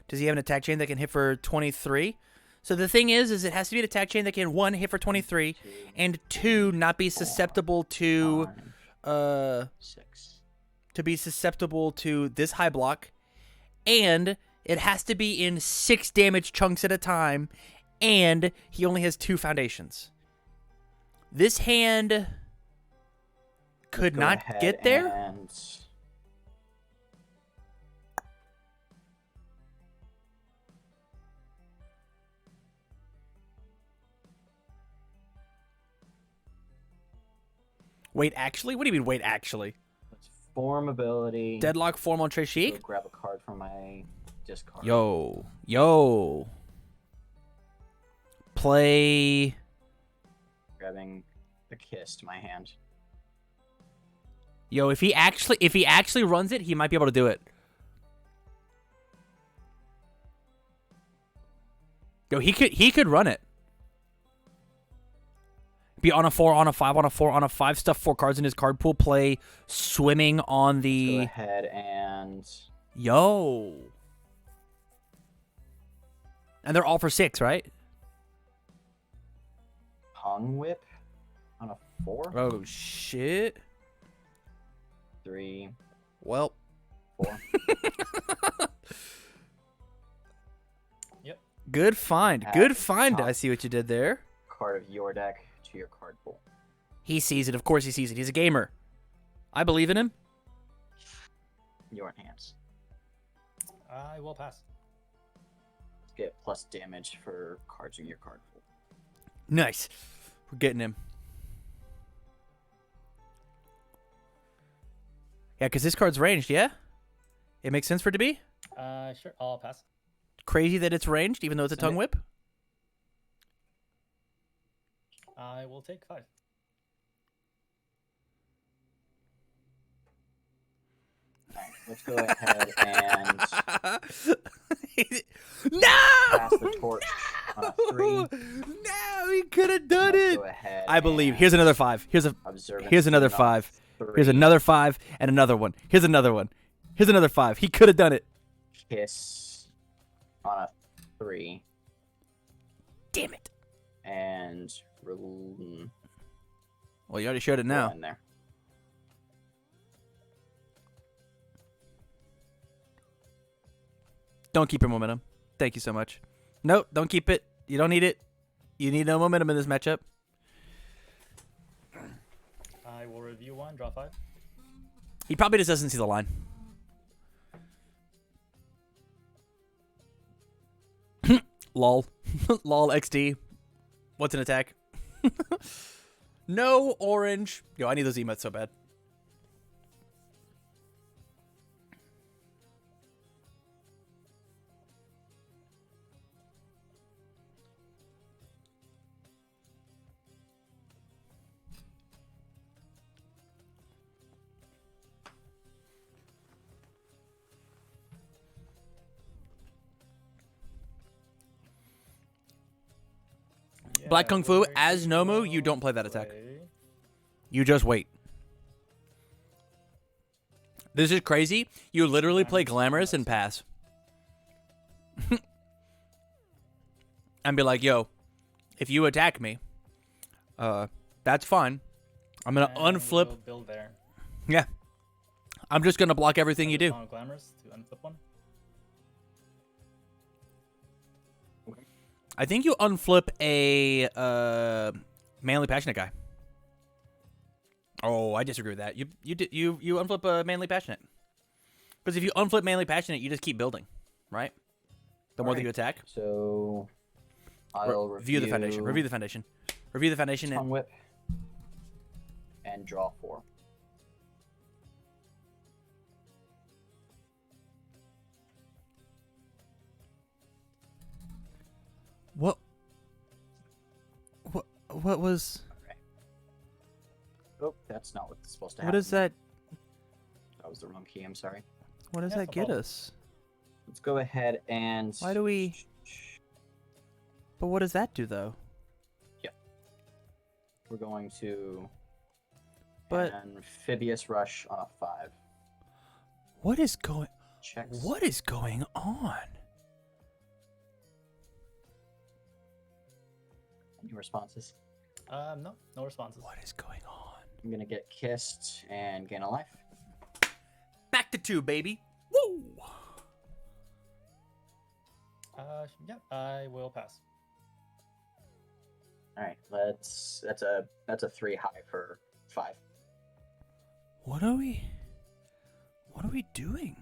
Does he have an attack chain that can hit for 23? So the thing is it has to be an attack chain that can 1 hit for 23 and 2 not be susceptible to 6. to be susceptible to this high block, and it has to be in 6 damage chunks at a time, and he only has 2 foundations. This hand could Go not ahead get there. And Wait, actually? What do you mean, wait, actually? let's form ability. Deadlock form on Go Treshik? grab a card from my discard. Yo. Play. Grabbing the kiss to my hand. Yo, if he actually runs it, he might be able to do it. Yo, he could run it. Be on a 4, on a 5, on a 4, on a 5, stuff 4 cards in his card pool, play swimming on Go the... ahead and Yo. And they're all for 6, right? tongue whip on a 4. Oh, shit. 3, Well. 4. Yep. Good find. At Good find. top. I see what you did there. Card of your deck to your card pool. He sees it. Of course he sees it. He's a gamer. I believe in him. Your hands. I will pass. Get plus damage for cards in your card pool. Nice. We're getting him. Yeah, because this card's ranged, yeah? It makes sense for it to be? Sure. I'll pass. Crazy that it's ranged, even though it's a Send tongue it. whip? I will take 5. Alright, let's go ahead and No! pass the torch on a 3. No, he could have done Let's it. go ahead I believe. and Here's another 5. observance Here's another on a 5. 3. Here's another 5 and another one. Here's another one. Here's another 5. He could have done it. Kiss on a 3. Damn it. And Well, you already showed it now. in there. Don't keep your momentum. Thank you so much. Nope, don't keep it. You don't need it. You need no momentum in this matchup. I will review 1, draw 5. He probably just doesn't see the line. Lol. Lol XD. What's an attack? No orange. Yo, I need those emotes so bad. Black Kung Fu, we're as gonna Nomu, you don't play that attack. play- You just wait. This is crazy. You literally play Glamorous and pass. And be like, yo, if you attack me, that's fine. I'm going to and unflip. we'll build there. Yeah. I'm just going to block everything you do. On Glamorous to unflip 1. I think you unflip a manly passionate guy. Oh, I disagree with that. You unflip a manly passionate. Because if you unflip manly passionate, you just keep building, right? The more that you attack. So I'll review the foundation. Review the foundation. Review the foundation. Tongue whip and draw 4. What was? Okay. Oh, that's not what's supposed to What happen. is that? That was the wrong key. I'm sorry. What does Yeah, that no get problem. us? Let's go ahead and. Why do we? But what does that do though? We're going to. But Amphibious rush on a 5. what is going? Checks. What is going on? Any responses? No responses. What is going on? I'm gonna get kissed and gain a life. Back to 2, baby. Woo! Yeah, I will pass. All right, that's a 3 high for 5. What are we doing?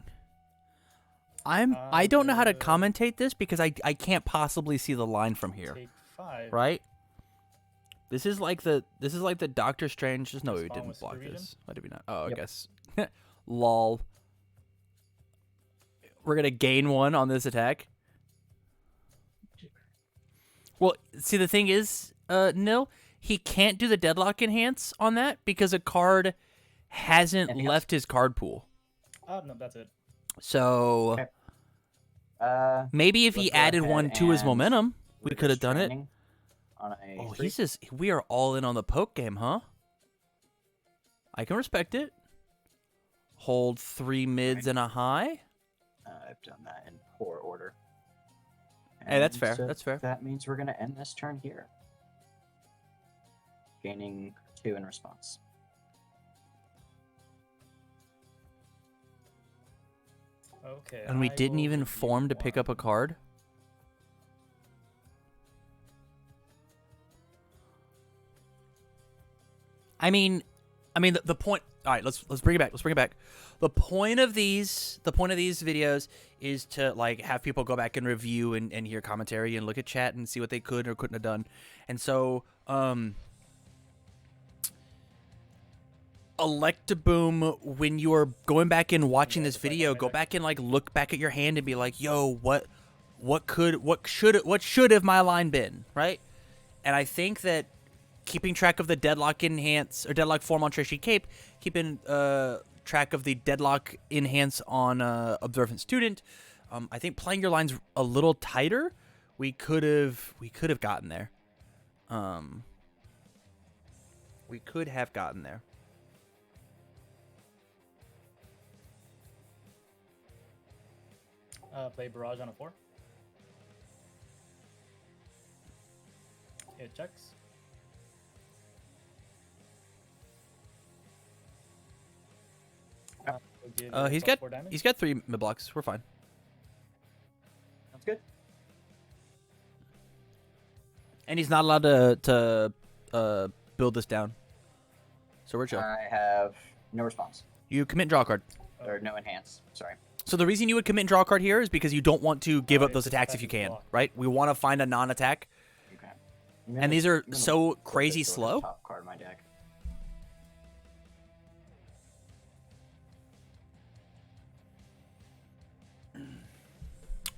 I don't know how to commentate this because I can't possibly see the line from here. Take 5. Right? This is like the Doctor Strange. Just no, we Spawn didn't with block supervision? this. Why did we not? Oh, Yep. I guess. Lol. We're gonna gain 1 on this attack. Well, see, the thing is, Nil, he can't do the deadlock enhance on that because a card hasn't Enhance. left his card pool. No, that's it. So Okay. maybe if he Let's go added ahead 1 to his and momentum, we could have done it. Restraining On a Oh, 3. we are all in on the poke game, huh? I can respect it. Hold 3 mids and a high. I've done that in poor order. Hey, that's And fair. so That's fair. That means we're gonna end this turn here. Gaining 2 in response. Okay. And we I didn't will even review form to pick up a 1. card. I mean, the point. All right, let's bring it back. Let's bring it back. The point of these videos is to like have people go back and review and hear commentary and look at chat and see what they could or couldn't have done. And so, Electaboom, when you are going back and watching this video, go back and like look back at your hand and be like, "Yo, what should have my line been?" Right? And I think that keeping track of the deadlock enhance or deadlock form on Trashy Cape, keeping track of the deadlock enhance on Observant Student, I think playing your lines a little tighter, we could have gotten there. We could have gotten there. Play barrage on a 4. It checks. We'll give it He's plus got 4 damage. he's got 3 mid blocks. We're fine. That's good. And he's not allowed to build this down. So we're chill. I have no response. You commit and draw a card. Or no enhance. Sorry. So the reason you would commit and draw a card here is because you don't want to give up if those this attacks attack if you is can, blocked. right? We want to find a non-attack. Okay. And these are I'm gonna so flip crazy this to the slow. Top card of my deck.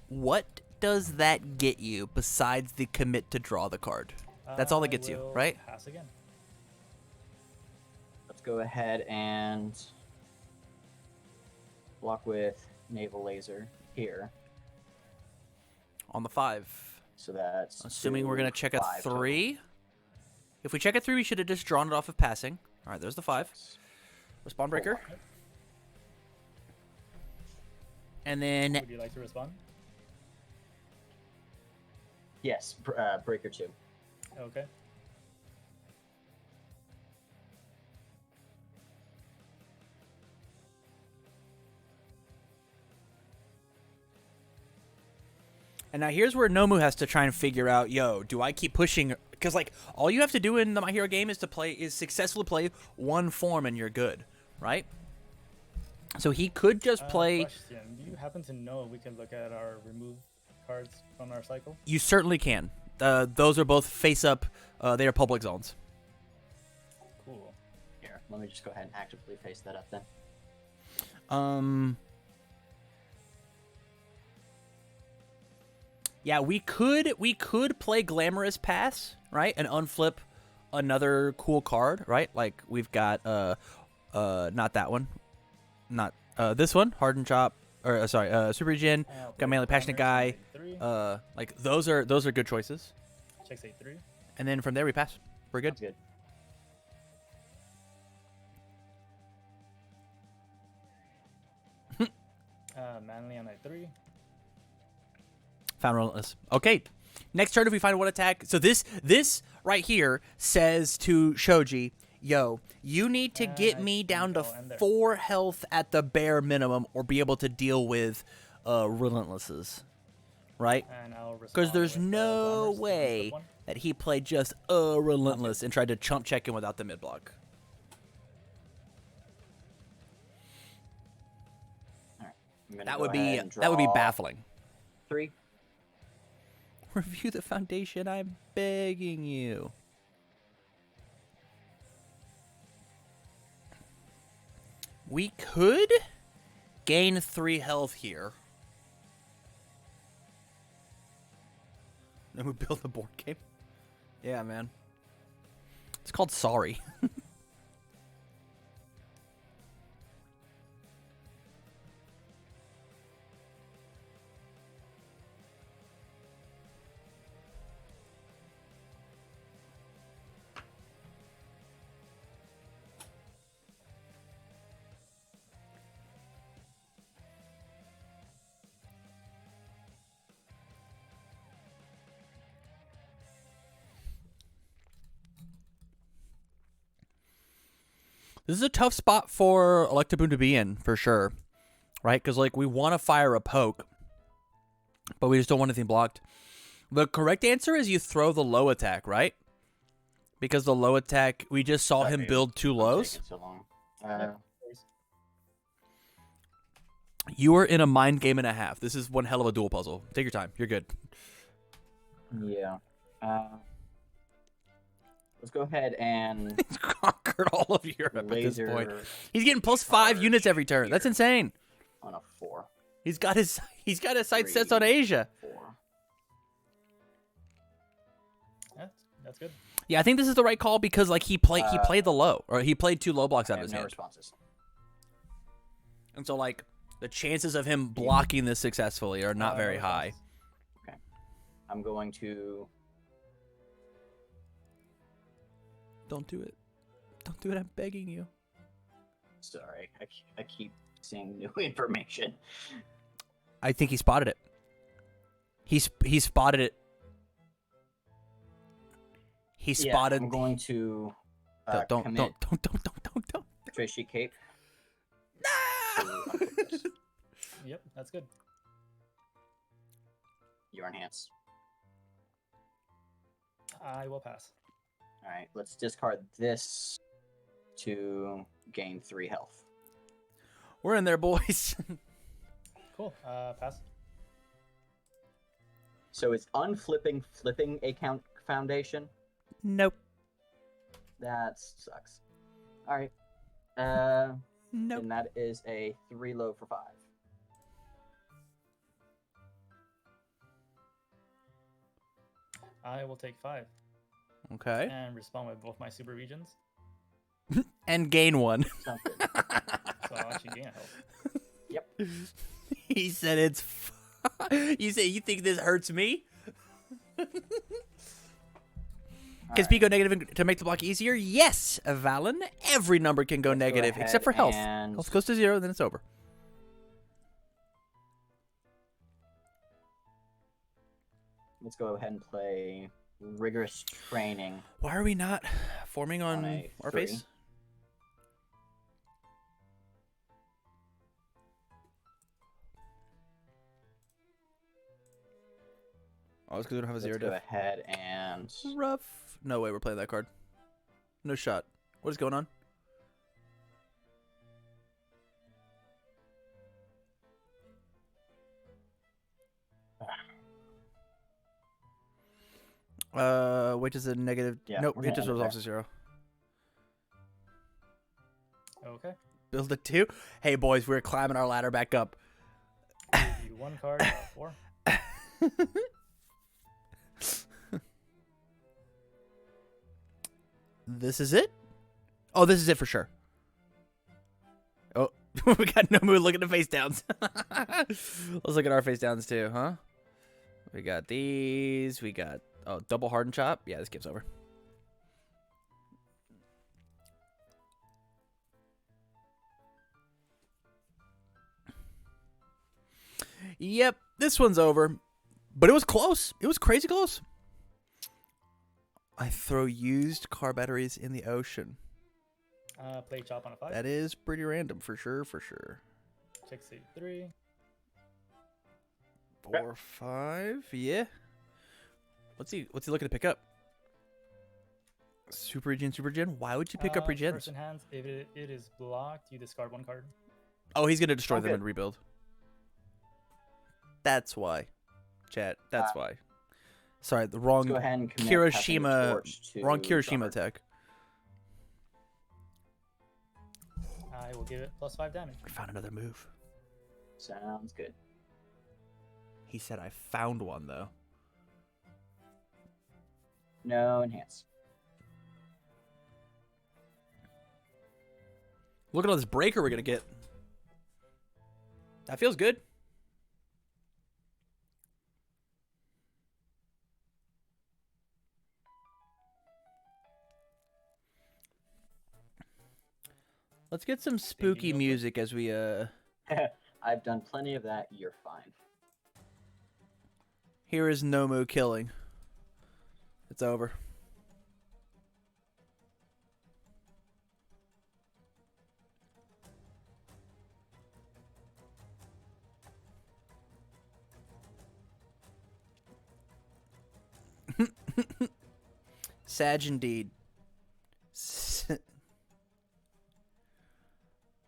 What does that get you besides the commit to draw the card? That's all that gets you, will right? Pass again. Let's go ahead and block with Naval Laser here. On the 5. So that's Assuming we're 2, going to check a 5 total. 3. If we check a 3, we should have just drawn it off of passing. All right, there's the 5. Respawn breaker. And then Would you like to respond? Yes, breaker 2. Okay. And now here's where Nomu has to try and figure out, yo, do I keep pushing? Because like all you have to do in the My Hero game is successfully play one form and you're good, right? So he could just play. Question: do you happen to know if we can look at our remove cards from our cycle? You certainly can. Those are both face up. They are public zones. Cool. Here, let me just go ahead and actively face that up then. Yeah, we could play Glamorous Pass, right, and unflip another cool card, right? Like we've got not that one, not this one, Hardened Chop, or sorry, Super Regen, got Manly Passionate Guy. Like those are good choices. Checks 8-3. And then from there we pass. We're good. That's good. Manly on 3. Found Relentless. Okay. Next turn, if we find one attack. So this right here says to Shoji, yo, you need to get me down to 4 health at the bare minimum or be able to deal with Relentlesses. Right? Because there's no way that he played just Relentless and tried to chump check him without the mid block. That would be baffling. 3. Review the foundation, I'm begging you. We could gain 3 health here. Then we build a board game. Yeah, man. It's called Sorry. This is a tough spot for Electaboon to be in, for sure. Right? Because, like, we want to fire a poke, but we just don't want anything blocked. The correct answer is you throw the low attack, right? Because the low attack, we just saw him build 2 lows. So long. You are in a mind game and a half. This is one hell of a dual puzzle. Take your time. You're good. Yeah. Let's go ahead and He's conquered all of Europe at this point. He's getting +5 units every turn. That's insane. On a 4. He's got his sight sets on Asia. 4. That's good. Yeah, I think this is the right call because like he played the low, or he played 2 low blocks out of his hand. Responses. And so like the chances of him blocking this successfully are not very high. Okay. I'm going to Don't do it. Don't do it. I'm begging you. Sorry, I keep seeing new information. I think he spotted it. He spotted it. He spotted. I'm going to don't. Trace Sheet Cape. No! Yep, that's good. Your enhance. I will pass. All right, let's discard this to gain 3 health. We're in there, boys. Cool. Pass. So is unflipping flipping a foundation? Nope. That sucks. All right. Nope. And that is a 3 low for 5. I will take 5. Okay. And respond with both my super regions. And gain 1. Sounds good. So I'll actually gain a health. Yep. He said it's. You say you think this hurts me? Can speed go negative to make the block easier? Yes, Valen. Every number can go negative except for health. Health goes to 0, then it's over. Let's go ahead and play Rigorous Training. Why are we not forming on our 3. face? Oh, it's because we don't have a zero Let's go diff. ahead and Rough. No way we're playing that card. No shot. What is going on? Wait, is it negative? Yeah, Nope, we're it gonna just end it resolves there. to 0. Okay. Build a 2. Hey, boys, we're climbing our ladder back up. Give you 1 card, 4. This is it? Oh, this is it for sure. Oh, we got Nomu looking at face downs. Let's look at our face downs too, huh? We got these. We got, oh, double hardened chop. Yeah, this game's over. Yep, this one's over. But it was close. It was crazy close. I throw used car batteries in the ocean. Play chop on a 5. That is pretty random, for sure, for sure. Check save 3. 4, 5, yeah. What's he looking to pick up? Super regen. Why would you pick up regens? Person hands. If it is blocked, you discard 1 card. Oh, he's gonna destroy them good. and rebuild. That's why. Chat. That's why. Sorry, the wrong let's go ahead and commit Kirishima. Torch to Wrong Kirishima Drummer. attack. I will give it +5 damage. I found another move. Sounds good. He said I found one though. No enhance. Look at all this breaker we're gonna get. That feels good. Let's get some spooky real quick. music as we I've done plenty of that. You're fine. Here is Nomu killing. It's over. Sag indeed.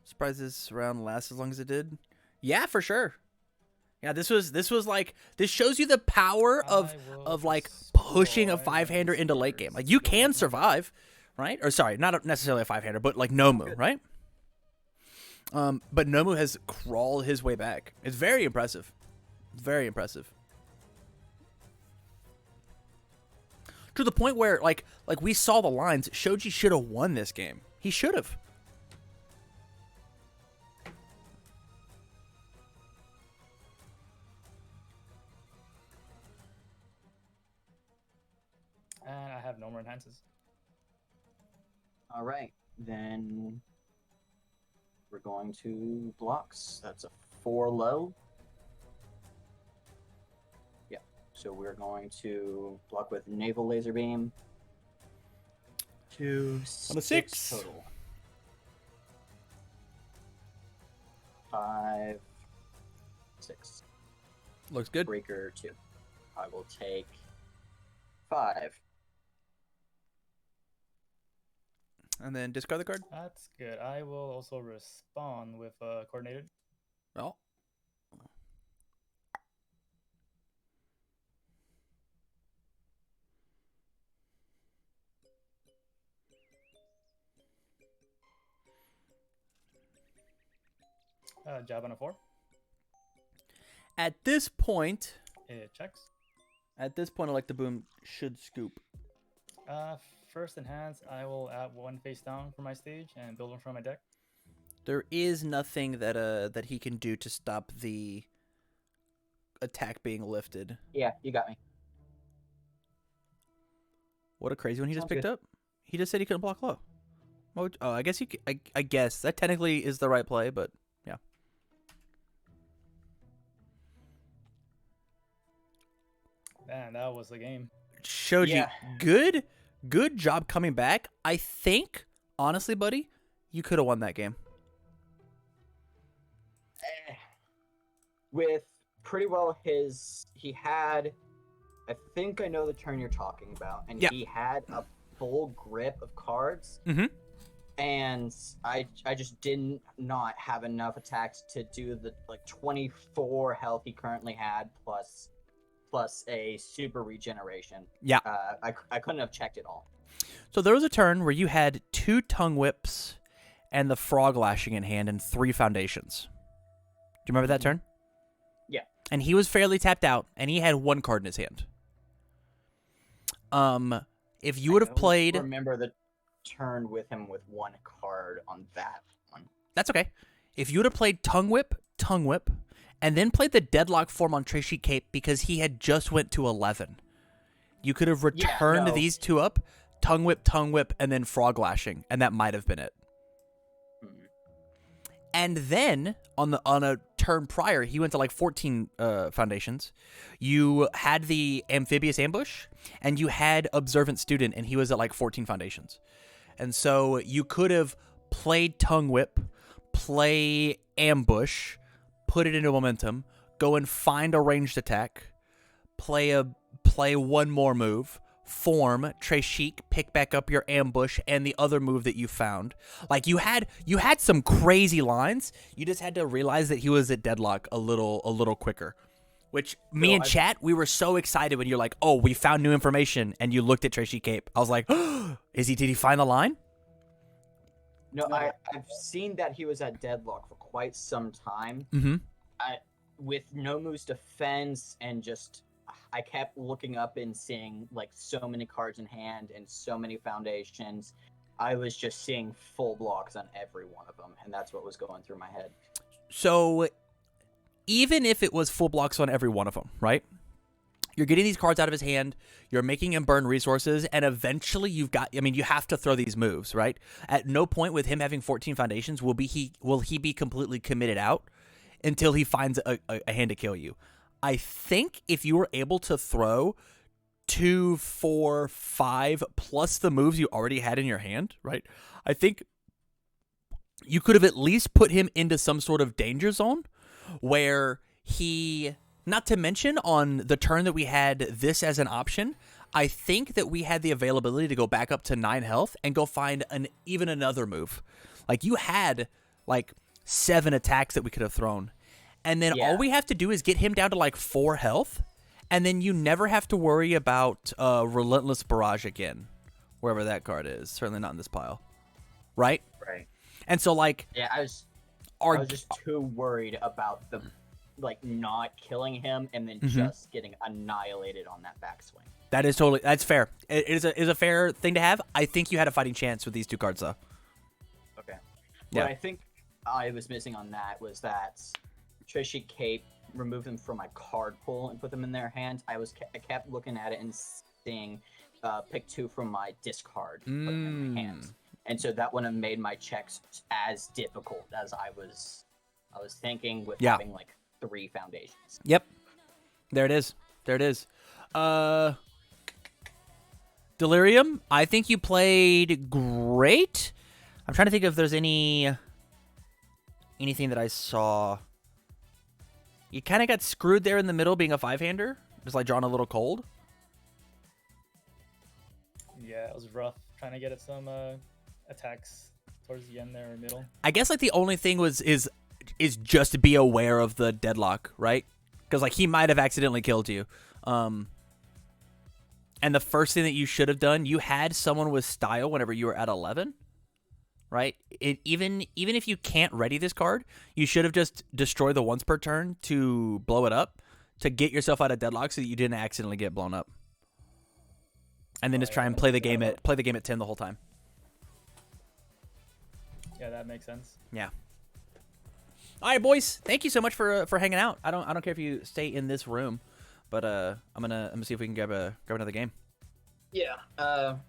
Surprised this round lasts as long as it did. Yeah, for sure. Yeah, this was like, this shows you the power of like pushing a 5-hander into late game. Like you can survive, right? Or sorry, not necessarily a 5-hander, but like Nomu, right? But Nomu has crawled his way back. It's very impressive. Very impressive. To the point where like we saw the lines, Shoji should have won this game. He should have. And I have no more enhances. All right, then we're going to blocks. That's a 4 low. Yeah, so we're going to block with naval laser beam. On a 6 total. 5, 6. Looks good. Breaker 2. I will take 5. And then discard the card. That's good. I will also respond with coordinated. Oh. Jab on a 4. At this point, It checks. I like the boom should scoop. First enhance, I will add 1 face down for my stage and build one from my deck. There is nothing that he can do to stop the attack being lifted. Yeah, you got me. What a crazy one he just Sounds picked good. up. He just said he couldn't block low. Oh, I guess I guess that technically is the right play, but yeah. Man, that was the game. Shoji, Yeah. good job coming back. I think, honestly, buddy, you could have won that game. With pretty well he had I think I know the turn you're talking about, and Yeah. he had a full grip of cards, and I just did not have enough attacks to do the 24 health he currently had plus a super regeneration. Yeah. I couldn't have checked it all. So there was a turn where you had 2 tongue whips and the frog lashing in hand and 3 foundations. Do you remember that turn? Yeah. And he was fairly tapped out, and he had 1 card in his hand. If you would have played, remember the turn with him with 1 card on that one. that's okay. If you would have played tongue whip, and then played the deadlock form on Trey Sheet Cape because he had just went to 11, you could have returned these 2 up, tongue whip, and then frog lashing, and that might have been it. And then on a turn prior, he went to like 14 foundations. You had the amphibious ambush, and you had observant student, and he was at like 14 foundations. And so you could have played tongue whip, play ambush, put it into momentum, go and find a ranged attack, play 1 more move, form, Trey Sheik, pick back up your ambush and the other move that you found. Like you had some crazy lines. You just had to realize that he was at deadlock a little quicker. Which me and chat, we were so excited when you're like, "Oh, we found new information," and you looked at Trey Sheik Cape. I was like, "Oh, did he find the line?" No, I've seen that he was at deadlock for quite some time. With Nomu's defense and just. I kept looking up and seeing like so many cards in hand and so many foundations. I was just seeing full blocks on every one of them, and that's what was going through my head. So even if it was full blocks on every one of them, right? You're getting these cards out of his hand, you're making him burn resources, and eventually you have to throw these moves, right? At no point with him having 14 foundations will he be completely committed out until he finds a hand to kill you. I think if you were able to throw 2, 4, 5 plus the moves you already had in your hand, right? I think you could have at least put him into some sort of danger zone where he, not to mention on the turn that we had this as an option, I think that we had the availability to go back up to 9 health and go find even another move. Like you had like 7 attacks that we could have thrown. And then all we have to do is get him down to like 4 health, and then you never have to worry about Relentless Barrage again, wherever that card is. Certainly not in this pile, right? Right. And so like, I was just too worried about the not killing him and then just getting annihilated on that backswing. That's fair. It is a fair thing to have. I think you had a fighting chance with these 2 cards though. Okay. Yeah. What I think I was missing on that was that. Trishy Cape, remove them from my card pool and put them in their hands. I kept looking at it and seeing pick 2 from my discard, put them in my hands, and so that wouldn't have made my checks as difficult as I was thinking with having like 3 foundations. Yep, there it is. Delirium, I think you played great. I'm trying to think if there's anything that I saw. You kind of got screwed there in the middle being a 5-hander. Just like drawn a little cold. Yeah, it was rough trying to get at some attacks towards the end there in the middle. I guess like the only thing is just to be aware of the deadlock, right? Because like he might have accidentally killed you. And the first thing that you should have done, you had someone with style whenever you were at 11. Right? Even if you can't ready this card, you should have just destroyed the once per turn to blow it up to get yourself out of deadlock so that you didn't accidentally get blown up. And then just try and play the game at 10 the whole time. Yeah, that makes sense. Yeah. All right, boys. Thank you so much for hanging out. I don't care if you stay in this room, but I'm gonna see if we can grab another game. Yeah,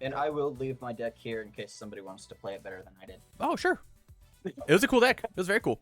and I will leave my deck here in case somebody wants to play it better than I did. Oh, sure. It was a cool deck. It was very cool.